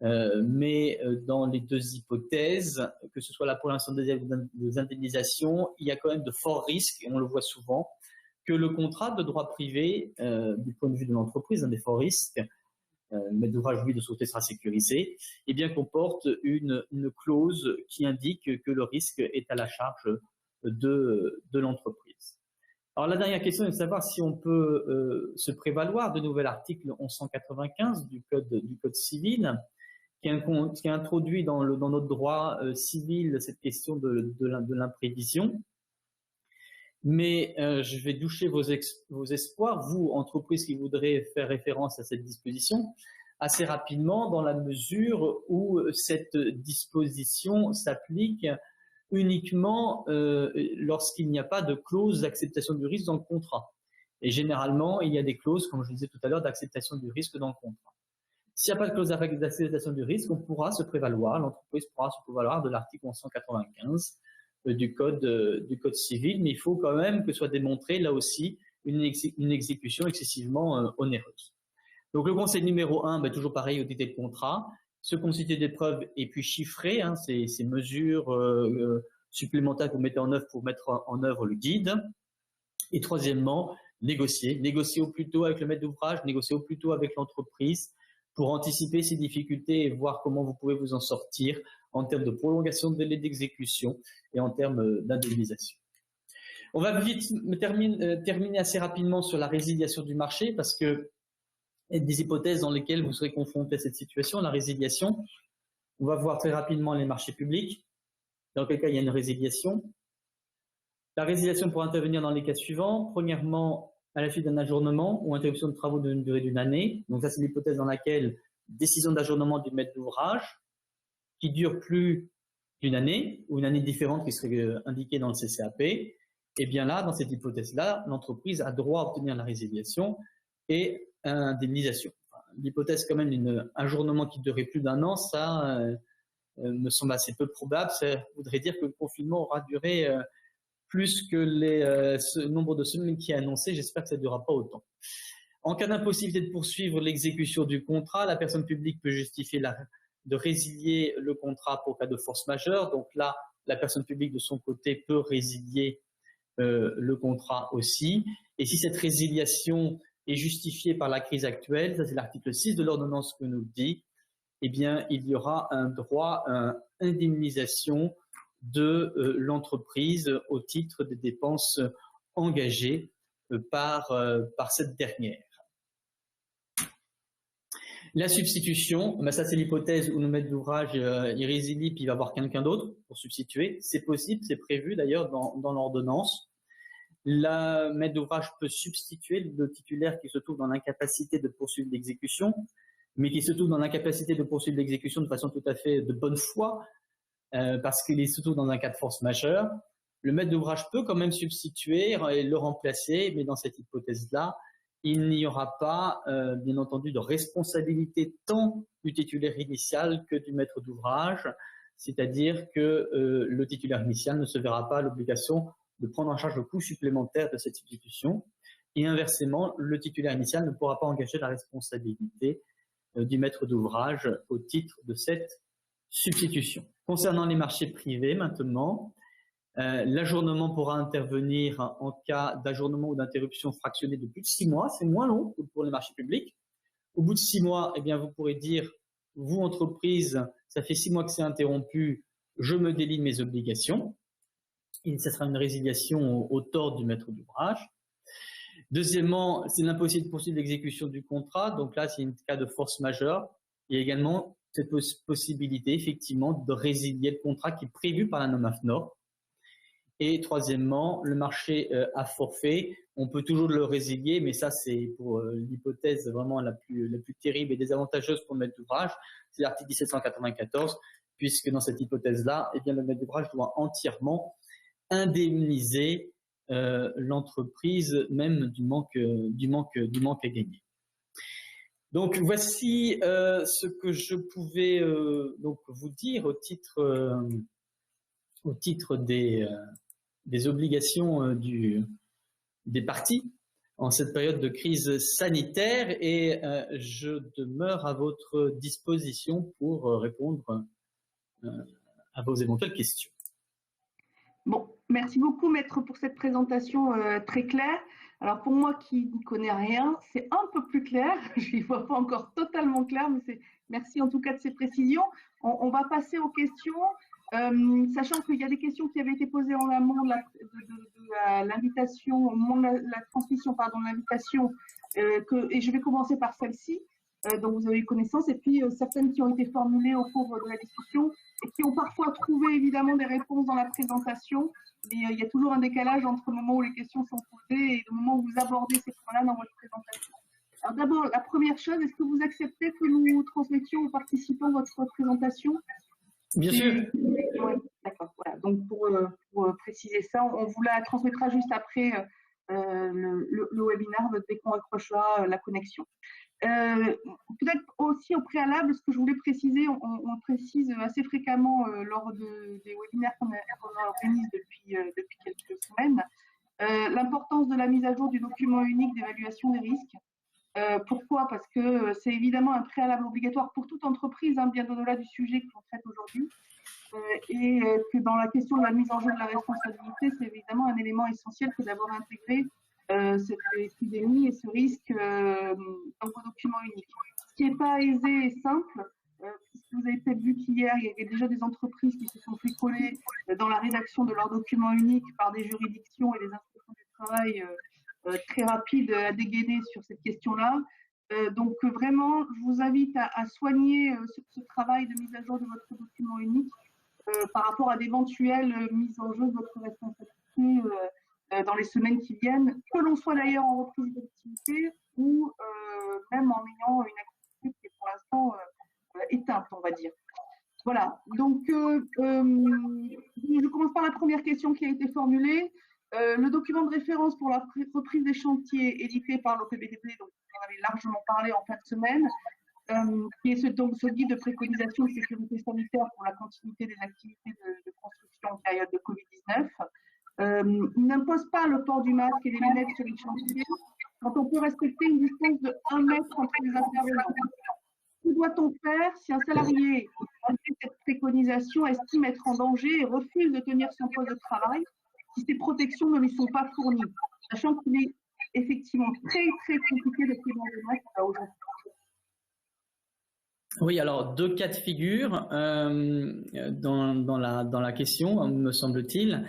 mais dans les deux hypothèses, que ce soit la prolongation des indemnisations, il y a quand même de forts risques, et on le voit souvent, que le contrat de droit privé, du point de vue de l'entreprise, un des forts risques, le maître d'ouvrage, lui, de sûreté sera sécurisé, eh bien comporte une clause qui indique que le risque est à la charge de l'entreprise. Alors la dernière question est de savoir si on peut se prévaloir de nouvel article 1195 du code civil, qui a introduit dans notre droit civil cette question de l'imprévision. Mais je vais doucher vos espoirs, vous, entreprise qui voudrez faire référence à cette disposition, assez rapidement dans la mesure où cette disposition s'applique uniquement lorsqu'il n'y a pas de clause d'acceptation du risque dans le contrat. Et généralement, il y a des clauses, comme je le disais tout à l'heure, d'acceptation du risque dans le contrat. S'il n'y a pas de clause d'acceptation du risque, on pourra se prévaloir, l'entreprise pourra se prévaloir de l'article 1195 du code civil, mais il faut quand même que soit démontré, là aussi, une exécution excessivement onéreuse. Donc le conseil numéro 1, toujours pareil, auditer le contrat, se constituer des preuves et puis chiffrer ces mesures supplémentaires que vous mettez en œuvre pour mettre en œuvre le guide. Et troisièmement, négocier au plus tôt avec le maître d'ouvrage, négocier au plus tôt avec l'entreprise pour anticiper ces difficultés et voir comment vous pouvez vous en sortir en termes de prolongation de délai d'exécution et en termes d'indemnisation. On va vite terminer assez rapidement sur la résiliation du marché parce que des hypothèses dans lesquelles vous serez confronté à cette situation, la résiliation. On va voir très rapidement les marchés publics, dans quel cas il y a une résiliation. La résiliation pourra intervenir dans les cas suivants. Premièrement, à la suite d'un ajournement ou interruption de travaux d'une durée d'une année. Donc ça, c'est l'hypothèse dans laquelle décision d'ajournement du maître d'ouvrage qui dure plus d'une année ou une année différente qui serait indiquée dans le CCAP. Et bien là, dans cette hypothèse-là, l'entreprise a droit à obtenir la résiliation et indemnisation. L'hypothèse quand même d'un ajournement qui durerait plus d'un an, ça me semble assez peu probable. Ça voudrait dire que le confinement aura duré plus que ce nombre de semaines qui est annoncé. J'espère que ça ne durera pas autant. En cas d'impossibilité de poursuivre l'exécution du contrat, la personne publique peut justifier de résilier le contrat pour cas de force majeure. Donc là, la personne publique de son côté peut résilier le contrat aussi. Et si cette résiliation est justifiée par la crise actuelle, ça c'est l'article 6 de l'ordonnance que nous dit, eh bien il y aura un droit à indemnisation de l'entreprise au titre des dépenses engagées par cette dernière. La substitution, ça c'est l'hypothèse où le maître d'ouvrage il résilie puis il va avoir quelqu'un d'autre pour substituer. C'est possible, c'est prévu d'ailleurs dans l'ordonnance. Le maître d'ouvrage peut substituer le titulaire qui se trouve dans l'incapacité de poursuivre l'exécution, mais qui se trouve dans l'incapacité de poursuivre l'exécution de façon tout à fait de bonne foi, parce qu'il est surtout dans un cas de force majeure. Le maître d'ouvrage peut quand même substituer et le remplacer, mais dans cette hypothèse-là, il n'y aura pas, bien entendu, de responsabilité tant du titulaire initial que du maître d'ouvrage, c'est-à-dire que le titulaire initial ne se verra pas à l'obligation de prendre en charge le coût supplémentaire de cette substitution, et inversement, le titulaire initial ne pourra pas engager la responsabilité du maître d'ouvrage au titre de cette substitution. Concernant les marchés privés maintenant, l'ajournement pourra intervenir en cas d'ajournement ou d'interruption fractionnée de plus de 6 mois. C'est moins long que pour les marchés publics. Au bout de 6 mois, eh bien, vous pourrez dire, vous, entreprise, ça fait 6 mois que c'est interrompu, je me délie de mes obligations. Et ce sera une résiliation au tort du maître d'ouvrage. Deuxièmement, c'est l'impossibilité de poursuivre l'exécution du contrat. Donc là, c'est un cas de force majeure. Il y a également cette possibilité, effectivement, de résilier le contrat qui est prévu par la norme AFNOR. Et troisièmement, le marché à forfait, on peut toujours le résilier, mais ça, c'est pour l'hypothèse vraiment la plus terrible et désavantageuse pour le maître d'ouvrage. C'est l'article 1794, puisque dans cette hypothèse-là, eh bien, le maître d'ouvrage doit entièrement indemniser l'entreprise même du manque à gagner. Donc voici ce que je pouvais donc vous dire au titre des obligations des parties en cette période de crise sanitaire, et je demeure à votre disposition pour répondre à vos éventuelles questions. Bon, merci beaucoup, Maître, pour cette présentation très claire. Alors, pour moi qui n'y connais rien, c'est un peu plus clair. Je n'y vois pas encore totalement clair, mais merci en tout cas de ces précisions. On va passer aux questions, sachant qu'il y a des questions qui avaient été posées en amont de l'invitation, au moment de la transmission de l'invitation, et je vais commencer par celle-ci, dont vous avez connaissance, et puis certaines qui ont été formulées au cours de la discussion et qui ont parfois trouvé évidemment des réponses dans la présentation, mais il y a toujours un décalage entre le moment où les questions sont posées et le moment où vous abordez ces points-là dans votre présentation. Alors d'abord, la première chose, est-ce que vous acceptez que nous transmettions aux participants votre présentation? Bien sûr. Oui, d'accord. Voilà. Donc pour préciser ça, on vous la transmettra juste après le webinaire dès qu'on accrochera la connexion. Peut-être aussi au préalable, ce que je voulais préciser, on précise assez fréquemment lors des webinaires qu'on organise depuis quelques semaines, l'importance de la mise à jour du document unique d'évaluation des risques. Pourquoi? Parce que c'est évidemment un préalable obligatoire pour toute entreprise, hein, bien au-delà du sujet que l'on traite aujourd'hui, et que dans la question de la mise en jeu de la responsabilité, c'est évidemment un élément essentiel que d'avoir intégré cette épidémie et ce risque dans vos documents uniques. Ce qui n'est pas aisé et simple, puisque vous avez peut-être vu qu'hier, il y avait déjà des entreprises qui se sont fait coller dans la rédaction de leurs documents uniques par des juridictions et des inspections du travail très rapides à dégainer sur cette question-là. Donc vraiment, je vous invite à soigner ce travail de mise à jour de votre document unique par rapport à d'éventuelles mises en jeu de votre responsabilité dans les semaines qui viennent, que l'on soit d'ailleurs en reprise d'activité ou même en ayant une activité qui est pour l'instant éteinte, on va dire. Voilà, donc je commence par la première question qui a été formulée. Le document de référence pour la reprise des chantiers édité par l'OPBDP, donc on avait largement parlé en fin de semaine, qui est ce guide de préconisation de sécurité sanitaire pour la continuité des activités de construction en période de Covid-19. Il n'impose pas le port du masque et des lunettes sur les chantiers quand on peut respecter une distance de 1 mètre entre les intervenants. Que doit-on faire si un salarié, malgré cette préconisation, estime être en danger et refuse de tenir son poste de travail si ces protections ne lui sont pas fournies, sachant qu'il est effectivement très compliqué de prévoir des masques aujourd'hui? Oui, alors 2 cas de figure dans la question, me semble-t-il.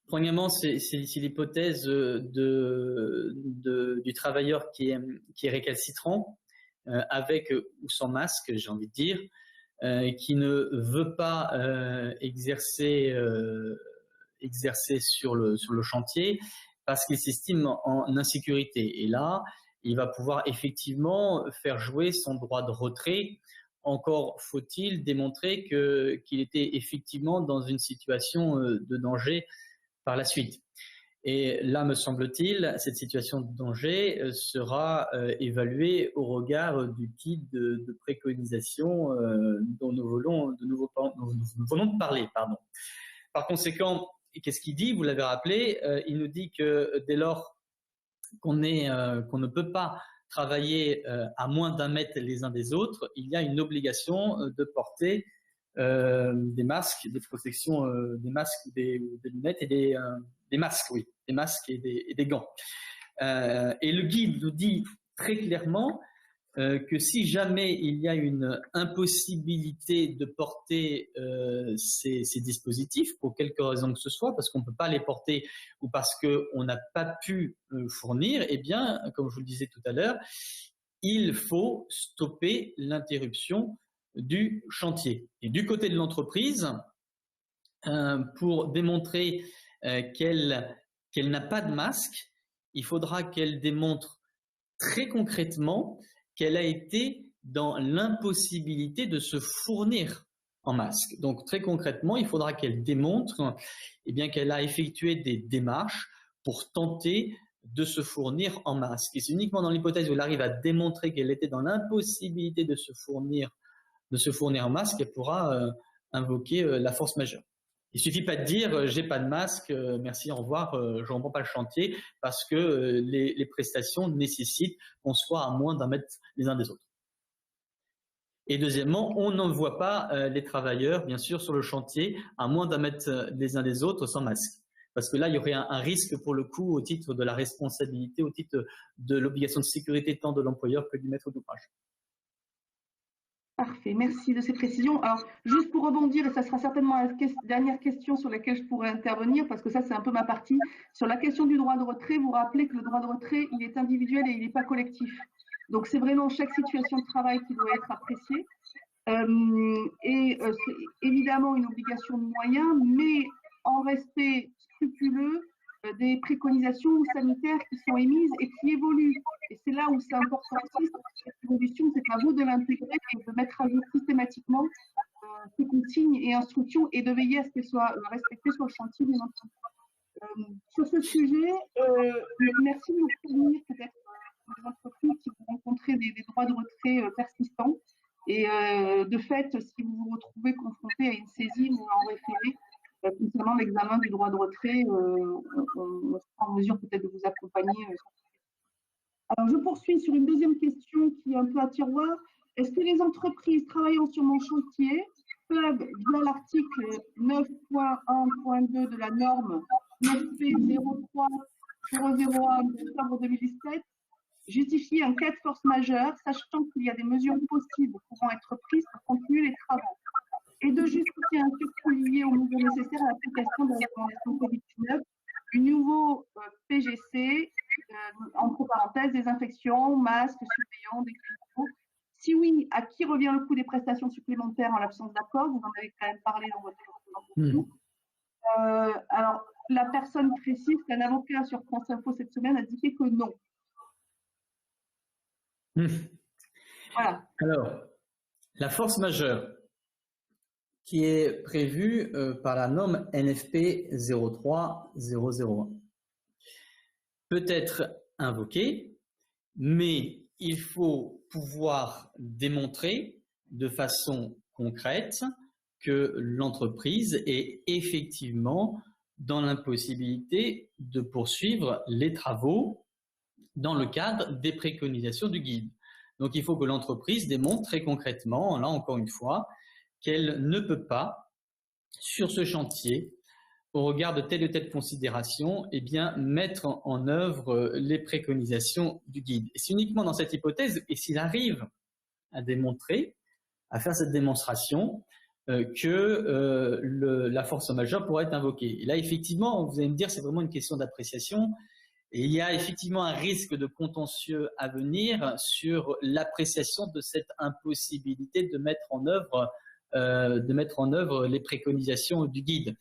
Premièrement, c'est l'hypothèse du travailleur qui est récalcitrant, avec ou sans masque, j'ai envie de dire, qui ne veut pas exercer sur le chantier parce qu'il s'estime en insécurité. Et là, il va pouvoir effectivement faire jouer son droit de retrait. Encore faut-il démontrer qu'il était effectivement dans une situation de danger par la suite. Et là, me semble-t-il, cette situation de danger sera évaluée au regard du guide de préconisation dont nous venons de parler. Pardon. Par conséquent, qu'est-ce qu'il dit? Vous l'avez rappelé, il nous dit que dès lors qu'on ne peut pas travailler à moins d'1 mètre les uns des autres, il y a une obligation de porter des masques, des protections, des masques, des lunettes et des masques, oui, des masques et des gants. Et le guide nous dit très clairement que si jamais il y a une impossibilité de porter ces dispositifs, pour quelque raison que ce soit, parce qu'on ne peut pas les porter ou parce qu'on n'a pas pu fournir, eh bien, comme je vous le disais tout à l'heure, il faut stopper l'interruption du chantier. Et du côté de l'entreprise, pour démontrer qu'elle n'a pas de masque, il faudra qu'elle démontre très concrètement qu'elle a été dans l'impossibilité de se fournir en masque. Donc très concrètement, il faudra qu'elle démontre qu'elle a effectué des démarches pour tenter de se fournir en masque. Et c'est uniquement dans l'hypothèse où elle arrive à démontrer qu'elle était dans l'impossibilité de se fournir en masque, elle pourra invoquer la force majeure. Il ne suffit pas de dire j'ai pas de masque, merci, au revoir, je ne reprends pas le chantier, parce que les prestations nécessitent qu'on soit à moins d'1 mètre les uns des autres. Et deuxièmement, on n'envoie pas les travailleurs, bien sûr, sur le chantier à moins d'1 mètre les uns des autres sans masque. Parce que là, il y aurait un risque pour le coup au titre de la responsabilité, au titre de l'obligation de sécurité tant de l'employeur que du maître d'ouvrage. Parfait, merci de ces précisions. Alors, juste pour rebondir, et ça sera certainement la dernière question sur laquelle je pourrais intervenir, parce que ça, c'est un peu ma partie. Sur la question du droit de retrait, vous rappelez que le droit de retrait, il est individuel et il n'est pas collectif. Donc, c'est vraiment chaque situation de travail qui doit être appréciée. C'est évidemment une obligation de moyens, mais en respect scrupuleux des préconisations sanitaires qui sont émises et qui évoluent. Et c'est là où c'est important aussi, cette évolution, c'est à vous de l'intégrer et de mettre à jour systématiquement ces consignes et instructions et de veiller à ce qu'elles soient respectées sur le chantier, bien entendu. Sur ce sujet, merci de nous prévenir peut-être les entreprises qui vont rencontrer des droits de retrait persistants. Et de fait, si vous vous retrouvez confronté à une saisine ou en référé, concernant l'examen du droit de retrait, on sera en mesure peut-être de vous accompagner. Alors, je poursuis sur une deuxième question qui est un peu à tiroir. Est-ce que les entreprises travaillant sur mon chantier peuvent, via l'article 9.1.2 de la norme 9P03-001 d'octobre 2017, justifier un cas de force majeure, sachant qu'il y a des mesures possibles pouvant être prises pour continuer les travaux, et de justifier un surcoût lié aux mesures nécessaires à l'application de la recommandation COVID-19, du nouveau PGC, entre parenthèses, désinfection, masques, suppléants, déclinaisons. Si oui, à qui revient le coût des prestations supplémentaires en l'absence d'accord? Vous en avez quand même parlé dans votre présentation. Alors, la personne précise qu'un avocat sur France Info cette semaine a indiqué que non. Voilà. Alors, la force majeure qui est prévue par la norme NFP 03001 peut être invoquée, mais il faut pouvoir démontrer de façon concrète que l'entreprise est effectivement dans l'impossibilité de poursuivre les travaux dans le cadre des préconisations du guide. Donc, il faut que l'entreprise démontre très concrètement, là encore une fois, qu'elle ne peut pas, sur ce chantier, au regard de telle ou telle considération, mettre en œuvre les préconisations du guide. Et c'est uniquement dans cette hypothèse, et s'il arrive à démontrer, à faire cette démonstration, que la force majeure pourrait être invoquée. Et là, effectivement, vous allez me dire, c'est vraiment une question d'appréciation. Et il y a effectivement un risque de contentieux à venir sur l'appréciation de cette impossibilité de mettre en œuvre les préconisations du guide.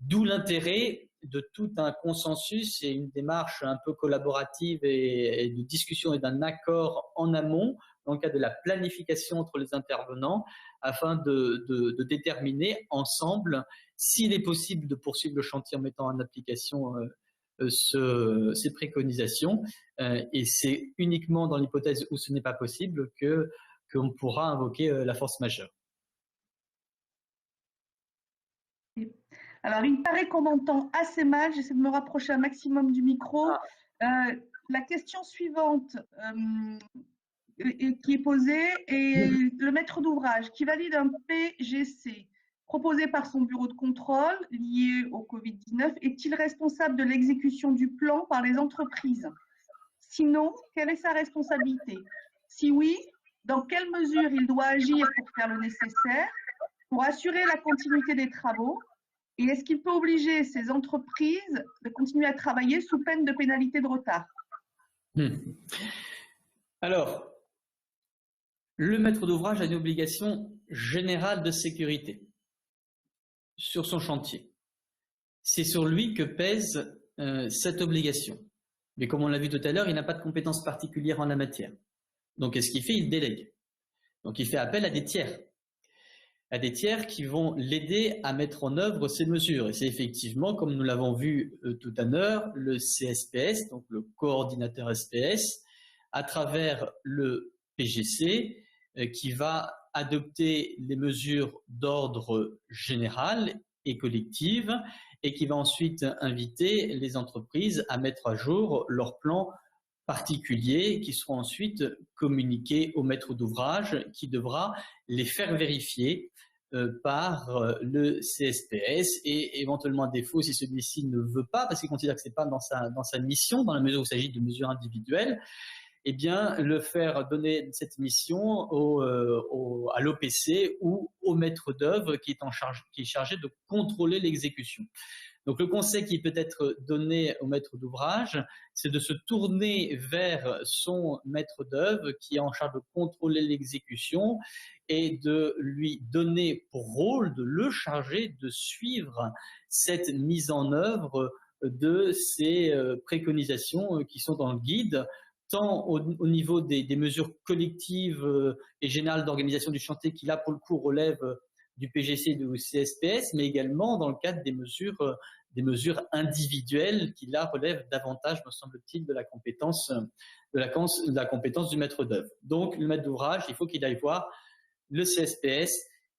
D'où l'intérêt de tout un consensus et une démarche un peu collaborative et de discussion et d'un accord en amont dans le cadre de la planification entre les intervenants afin de déterminer ensemble s'il est possible de poursuivre le chantier en mettant en application ces préconisations. Et c'est uniquement dans l'hypothèse où ce n'est pas possible qu'on pourra invoquer la force majeure. Alors, il paraît qu'on entend assez mal. J'essaie de me rapprocher un maximum du micro. La question suivante qui est posée est le maître d'ouvrage qui valide un PGC proposé par son bureau de contrôle lié au Covid-19 est-il responsable de l'exécution du plan par les entreprises? Sinon, quelle est sa responsabilité? Si oui, dans quelle mesure il doit agir pour faire le nécessaire, pour assurer la continuité des travaux? Et est-ce qu'il peut obliger ces entreprises de continuer à travailler sous peine de pénalité de retard? Alors, le maître d'ouvrage a une obligation générale de sécurité sur son chantier. C'est sur lui que pèse cette obligation. Mais comme on l'a vu tout à l'heure, il n'a pas de compétences particulières en la matière. Donc, qu'est-ce qu'il fait? Il délègue. Donc, il fait appel à des tiers qui vont l'aider à mettre en œuvre ces mesures. Et c'est effectivement, comme nous l'avons vu tout à l'heure, le CSPS, donc le coordinateur SPS, à travers le PGC, qui va adopter les mesures d'ordre général et collectif, et qui va ensuite inviter les entreprises à mettre à jour leurs plans particuliers qui seront ensuite communiqués au maître d'ouvrage qui devra les faire vérifier par le CSPS et éventuellement à défaut si celui-ci ne veut pas parce qu'il considère que ce n'est pas dans sa mission, dans la mesure où il s'agit de mesures individuelles, eh bien le faire donner cette mission à l'OPC ou au maître d'œuvre qui est chargé de contrôler l'exécution. Donc le conseil qui peut être donné au maître d'ouvrage, c'est de se tourner vers son maître d'œuvre qui est en charge de contrôler l'exécution et de lui donner pour rôle de le charger de suivre cette mise en œuvre de ces préconisations qui sont dans le guide, tant au niveau des mesures collectives et générales d'organisation du chantier qui là pour le coup relève du PGC et du CSPS, mais également dans le cadre des mesures individuelles qui là relèvent davantage, me semble-t-il, de la compétence du maître d'œuvre. Donc, le maître d'ouvrage, il faut qu'il aille voir le CSPS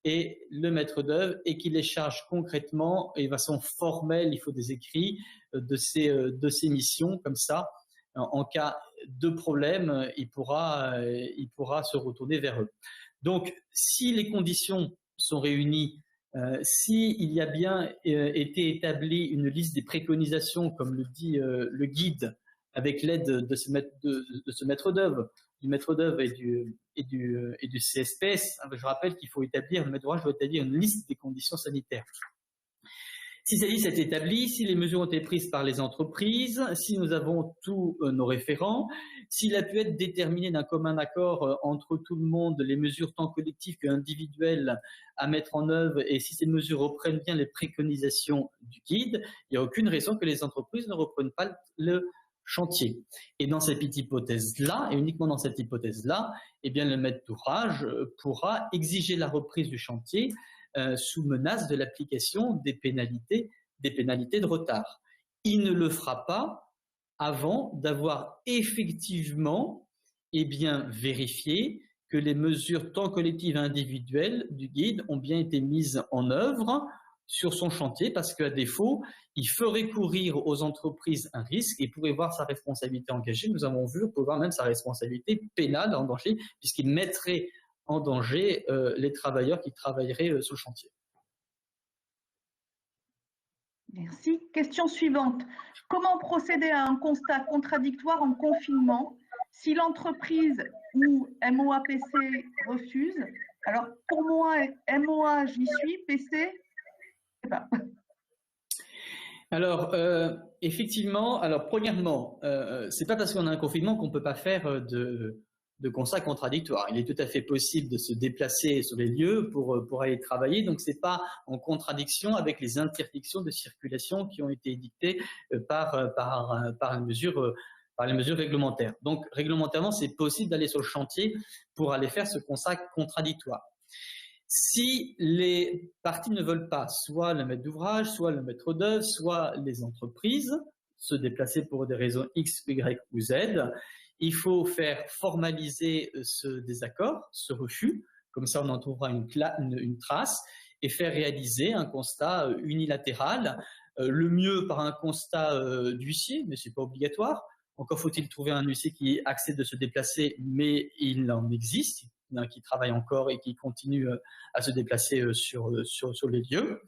et le maître d'œuvre et qu'il les charge concrètement et de façon formelle, il faut des écrits de ces missions, comme ça, en cas de problème, il pourra se retourner vers eux. Donc, si les conditions sont réunies, s'il y a bien été établi une liste des préconisations, comme le dit le guide, avec l'aide de ce maître d'œuvre, du maître d'œuvre et du CSPS, je rappelle qu'il faut établir, le maître d'ouvrage doit établir une liste des conditions sanitaires. Si cette liste est établie, si les mesures ont été prises par les entreprises, si nous avons tous nos référents, s'il a pu être déterminé d'un commun accord entre tout le monde les mesures tant collectives qu'individuelles à mettre en œuvre et si ces mesures reprennent bien les préconisations du guide, il n'y a aucune raison que les entreprises ne reprennent pas le chantier. Et dans cette hypothèse-là, et uniquement dans cette hypothèse-là, eh bien le maître d'ouvrage pourra exiger la reprise du chantier sous menace de l'application des pénalités de retard. Il ne le fera pas avant d'avoir effectivement vérifié que les mesures tant collectives individuelles du guide ont bien été mises en œuvre sur son chantier, parce qu'à défaut, il ferait courir aux entreprises un risque et pourrait voir sa responsabilité engagée. Nous avons vu, on peut voir même sa responsabilité pénale en danger, puisqu'il mettrait en danger les travailleurs qui travailleraient sur le chantier. Merci. Question suivante. Comment procéder à un constat contradictoire en confinement si l'entreprise ou MOA-PC refuse? Alors, pour moi, MOA, j'y suis, PC, je sais pas. Alors, effectivement, premièrement, c'est pas parce qu'on a un confinement qu'on peut pas faire de constats contradictoires. Il est tout à fait possible de se déplacer sur les lieux pour aller travailler, donc ce n'est pas en contradiction avec les interdictions de circulation qui ont été édictées par les mesures réglementaires. Donc, réglementairement, c'est possible d'aller sur le chantier pour aller faire ce constat contradictoire. Si les parties ne veulent pas, soit le maître d'ouvrage, soit le maître d'œuvre, soit les entreprises, se déplacer pour des raisons X, Y ou Z, il faut faire formaliser ce désaccord, ce refus, comme ça on en trouvera une trace, et faire réaliser un constat unilatéral, le mieux par un constat d'huissier, mais ce n'est pas obligatoire. Encore faut-il trouver un huissier qui accepte de se déplacer, mais il en existe, qui travaille encore et qui continue à se déplacer sur les lieux.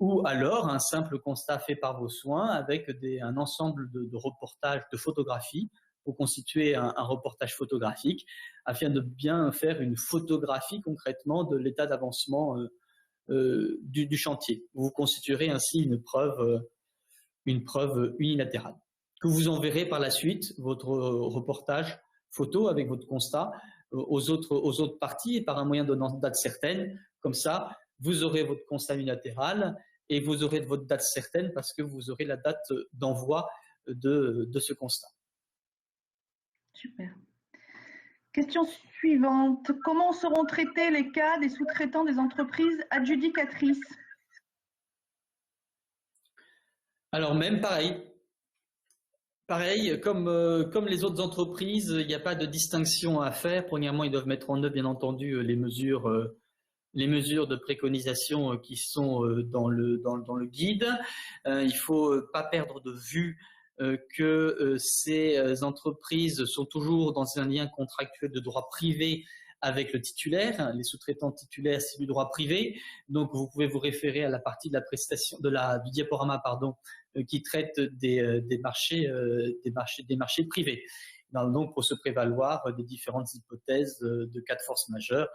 Ou alors un simple constat fait par vos soins avec un ensemble de reportages, de photographies pour constituer un reportage photographique afin de bien faire une photographie concrètement de l'état d'avancement du chantier. Vous constituerez ainsi une preuve unilatérale que vous enverrez par la suite, votre reportage photo avec votre constat aux autres parties et par un moyen donnant date certaine. Comme ça, vous aurez votre constat unilatéral et vous aurez votre date certaine parce que vous aurez la date d'envoi de ce constat. Super. Question suivante. Comment seront traités les cas des sous-traitants des entreprises adjudicatrices? Alors même pareil. Pareil, comme les autres entreprises, il n'y a pas de distinction à faire. Premièrement, ils doivent mettre en œuvre, bien entendu, les mesures de préconisation qui sont dans le guide. Il ne faut pas perdre de vue que ces entreprises sont toujours dans un lien contractuel de droit privé avec le titulaire. Les sous-traitants titulaires, c'est du droit privé. Donc, vous pouvez vous référer à la partie de la prestation du diaporama, qui traite des marchés privés. Donc, pour se prévaloir des différentes hypothèses de cas de force majeure,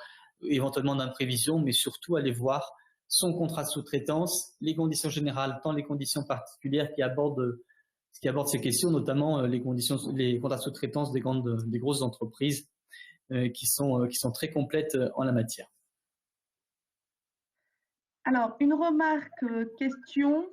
éventuellement d'imprévision, mais surtout aller voir son contrat de sous-traitance, les conditions générales, tant les conditions particulières qui abordent ces questions, notamment les contrats de sous-traitance des grosses entreprises qui sont très complètes en la matière. Alors, une remarque, question.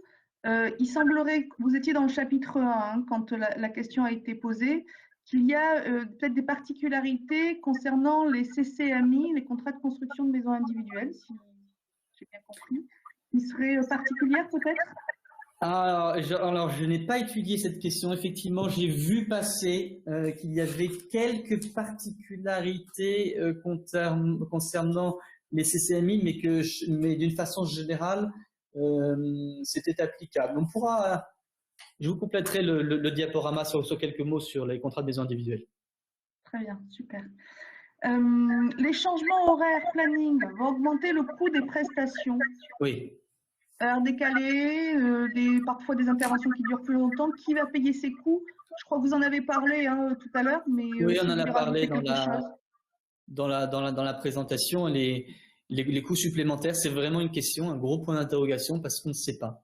Il semblerait que vous étiez dans le chapitre 1 quand la question a été posée, qu'il y a peut-être des particularités concernant les CCMI, les contrats de construction de maisons individuelles, si j'ai bien compris, qui seraient particulières peut-être? Alors, je n'ai pas étudié cette question. Effectivement, j'ai vu passer qu'il y avait quelques particularités concernant les CCMI, mais d'une façon générale, c'était applicable. Je vous compléterai le diaporama sur quelques mots sur les contrats de maison individuelle. Très bien, super. Les changements horaires planning vont augmenter le coût des prestations. Oui. Heures décalées, parfois des interventions qui durent plus longtemps. Qui va payer ces coûts? Je crois que vous en avez parlé tout à l'heure, mais oui, on en a parlé dans la présentation. Les coûts supplémentaires, c'est vraiment une question, un gros point d'interrogation parce qu'on ne sait pas.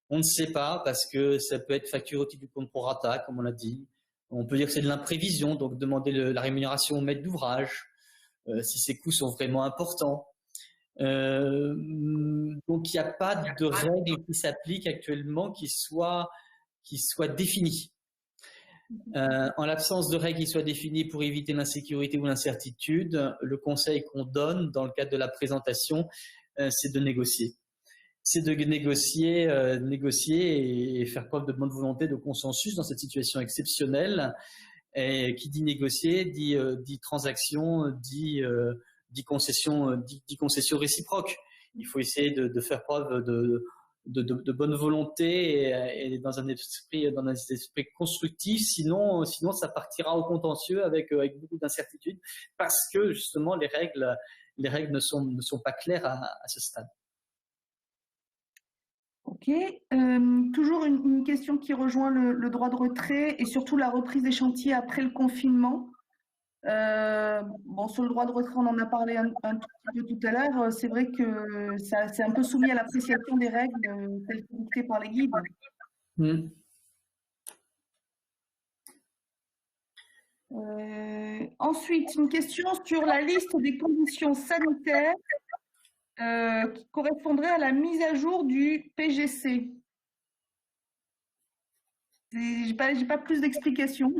On ne sait pas parce que ça peut être facturé au titre du compte prorata, comme on l'a dit. On peut dire que c'est de l'imprévision, donc demander la rémunération au maître d'ouvrage, si ces coûts sont vraiment importants. Donc, il n'y a pas de règles qui s'appliquent actuellement qui soient définies. En l'absence de règles qui soient définies pour éviter l'insécurité ou l'incertitude, le conseil qu'on donne dans le cadre de la présentation, c'est de négocier. C'est de négocier et faire preuve de bonne volonté, de consensus dans cette situation exceptionnelle. Et qui dit négocier, dit transaction, dit concession réciproque. Il faut essayer de faire preuve de bonne volonté et dans un esprit constructif. Sinon, ça partira au contentieux avec beaucoup d'incertitudes parce que justement les règles ne sont pas claires à ce stade. Ok. Toujours une question qui rejoint le droit de retrait et surtout la reprise des chantiers après le confinement. Sur le droit de retrait, on en a parlé un tout petit peu tout à l'heure. C'est vrai que c'est un peu soumis à l'appréciation des règles telles que dictées par les guides. Ensuite, une question sur la liste des conditions sanitaires qui correspondraient à la mise à jour du PGC. J'ai pas plus d'explications.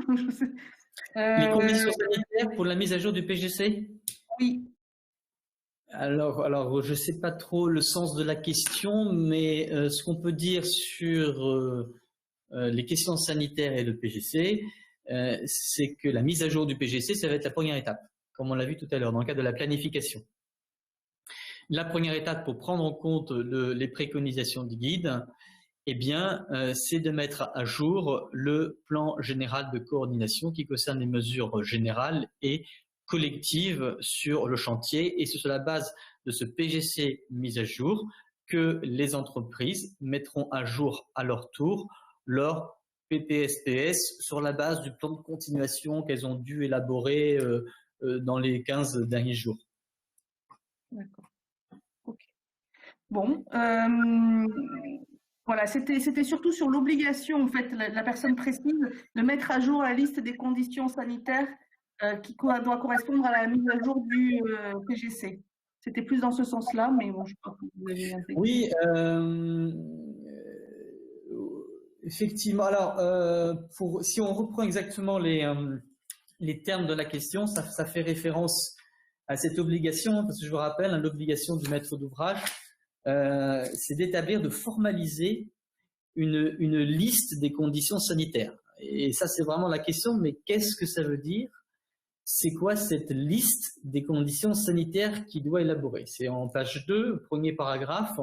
Les conditions sanitaires pour la mise à jour du PGC? Oui. Alors, je ne sais pas trop le sens de la question, mais ce qu'on peut dire sur les questions sanitaires et le PGC, c'est que la mise à jour du PGC, ça va être la première étape, comme on l'a vu tout à l'heure, dans le cadre de la planification. La première étape pour prendre en compte les préconisations du guide, eh bien, c'est de mettre à jour le plan général de coordination qui concerne les mesures générales et collectives sur le chantier. Et c'est sur la base de ce PGC mis à jour que les entreprises mettront à jour à leur tour leur PPSPS sur la base du plan de continuation qu'elles ont dû élaborer dans les 15 derniers jours. D'accord. Okay. Bon. Voilà, c'était surtout sur l'obligation, en fait, la personne précise de mettre à jour la liste des conditions sanitaires qui doit correspondre à la mise à jour du PGC. C'était plus dans ce sens-là, mais bon, je crois que vous l'avez intégré. Oui, effectivement. Alors, si on reprend exactement les termes de la question, ça fait référence à cette obligation, parce que je vous rappelle, hein, l'obligation du maître d'ouvrage, c'est d'établir, de formaliser une liste des conditions sanitaires. Et ça, c'est vraiment la question, mais qu'est-ce que ça veut dire? C'est quoi cette liste des conditions sanitaires qu'il doit élaborer? C'est en page 2, premier paragraphe,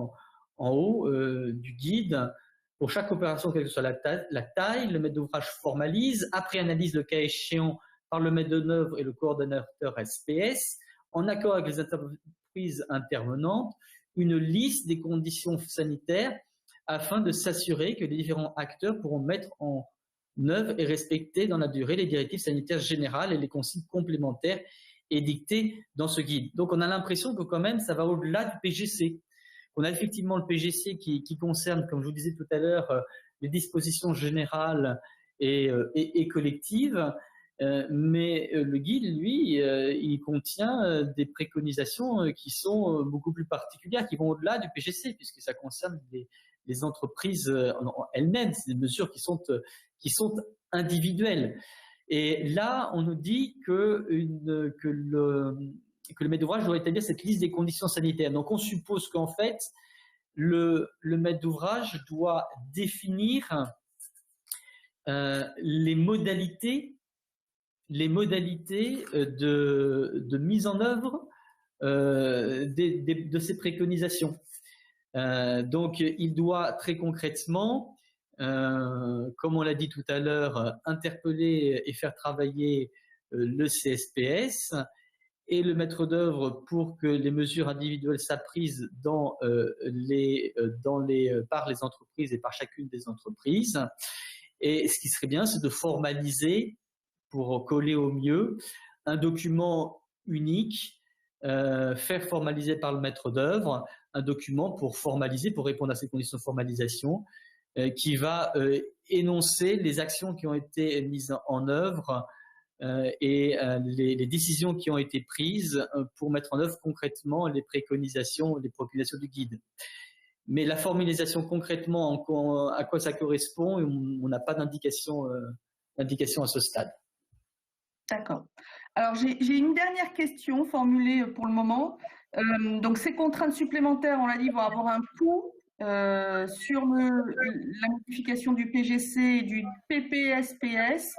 en haut du guide. Pour chaque opération, quelle que soit la taille, le maître d'ouvrage formalise, après analyse le cas échéant par le maître d'œuvre et le coordonnateur SPS, en accord avec les entreprises intervenantes, une liste des conditions sanitaires afin de s'assurer que les différents acteurs pourront mettre en œuvre et respecter dans la durée les directives sanitaires générales et les consignes complémentaires édictées dans ce guide. Donc, on a l'impression que quand même, ça va au-delà du PGC. On a effectivement le PGC qui concerne, comme je vous disais tout à l'heure, les dispositions générales et collectives, mais le guide, lui, il contient des préconisations qui sont beaucoup plus particulières, qui vont au-delà du PGC, puisque ça concerne les entreprises elles-mêmes. C'est des mesures qui sont individuelles. Et là, on nous dit que le maître d'ouvrage doit établir cette liste des conditions sanitaires. Donc, on suppose qu'en fait, le maître d'ouvrage doit définir les modalités de mise en œuvre de ces préconisations. Donc, il doit très concrètement, comme on l'a dit tout à l'heure, interpeller et faire travailler le CSPS et le maître d'œuvre pour que les mesures individuelles soient prises par les entreprises et par chacune des entreprises. Et ce qui serait bien, c'est de formaliser, pour coller au mieux, un document unique, faire formaliser par le maître d'œuvre, un document pour formaliser, pour répondre à ces conditions de formalisation, qui va énoncer les actions qui ont été mises en œuvre et les décisions qui ont été prises pour mettre en œuvre concrètement les préconisations du guide. Mais la formalisation concrètement, à quoi ça correspond, on n'a pas d'indication à ce stade. D'accord. Alors, j'ai une dernière question formulée pour le moment. Donc, ces contraintes supplémentaires, on l'a dit, vont avoir un coût sur la modification du PGC et du PPSPS.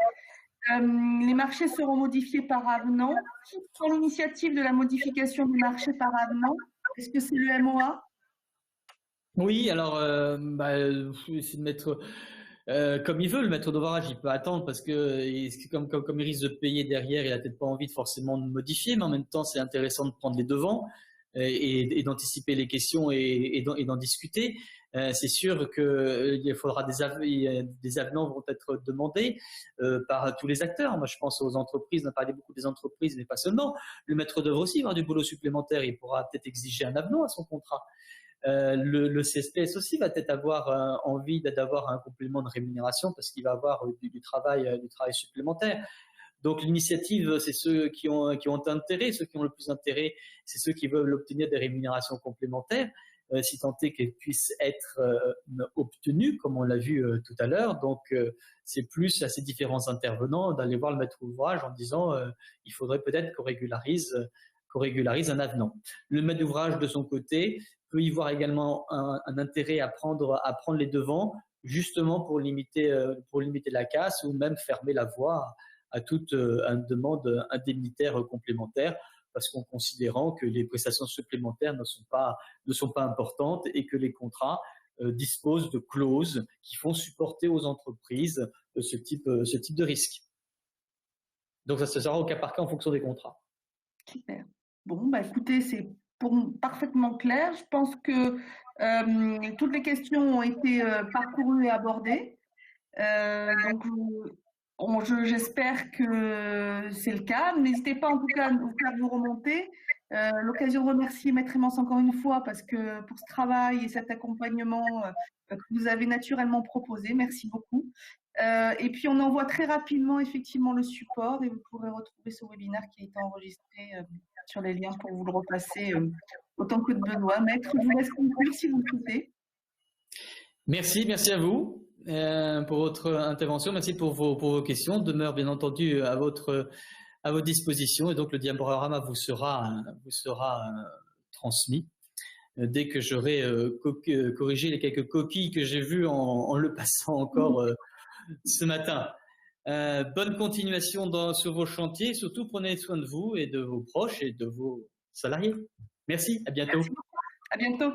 Les marchés seront modifiés par avenant. Qui prend l'initiative de la modification du marché par avenant? Est-ce que c'est le MOA? Oui, alors, essayer de mettre comme il veut, le maître d'ouvrage, il peut attendre parce que comme il risque de payer derrière, il n'a peut-être pas envie forcément de modifier, mais en même temps, c'est intéressant de prendre les devants et d'anticiper les questions et d'en discuter. C'est sûr qu'il faudra des avenants vont être demandés par tous les acteurs. Moi, je pense aux entreprises, on a parlé beaucoup des entreprises, mais pas seulement. Le maître d'œuvre aussi va avoir du boulot supplémentaire, il pourra peut-être exiger un avenant à son contrat. Le CSPS aussi va peut-être avoir envie d'avoir un complément de rémunération parce qu'il va avoir du travail supplémentaire. Donc l'initiative, c'est ceux qui ont intérêt, ceux qui ont le plus intérêt, c'est ceux qui veulent obtenir des rémunérations complémentaires, si tant est qu'elles puissent être obtenues, comme on l'a vu tout à l'heure. Donc c'est plus à ces différents intervenants d'aller voir le maître d'ouvrage en disant il faudrait peut-être qu'on régularise un avenant. Le maître d'ouvrage, de son côté, peut y voir également un intérêt à prendre les devants, justement pour limiter la casse ou même fermer la voie à toute une demande indemnitaire complémentaire, parce qu'en considérant que les prestations supplémentaires ne sont pas importantes et que les contrats disposent de clauses qui font supporter aux entreprises ce type de risque. Donc ça se sera au cas par cas en fonction des contrats. Super. Bon, bah écoutez, c'est parfaitement clair. Je pense que toutes les questions ont été parcourues et abordées. Donc, j'espère que c'est le cas. N'hésitez pas en tout cas à nous faire vous remonter. L'occasion de remercier Maître Emmance encore une fois parce que pour ce travail et cet accompagnement que vous avez naturellement proposé. Merci beaucoup. Et puis on envoie très rapidement effectivement le support et vous pourrez retrouver ce webinaire qui a été enregistré sur les liens pour vous le repasser autant que de besoin. Maître, je vous laisse conclure si vous le souhaitez. Merci à vous pour votre intervention. Merci pour vos questions. Demeure bien entendu à votre disposition et donc le diaporama vous sera transmis dès que j'aurai corrigé les quelques coquilles que j'ai vues en le passant encore ce matin. Bonne continuation sur vos chantiers. Surtout, prenez soin de vous et de vos proches et de vos salariés. Merci, à bientôt. Merci. À bientôt.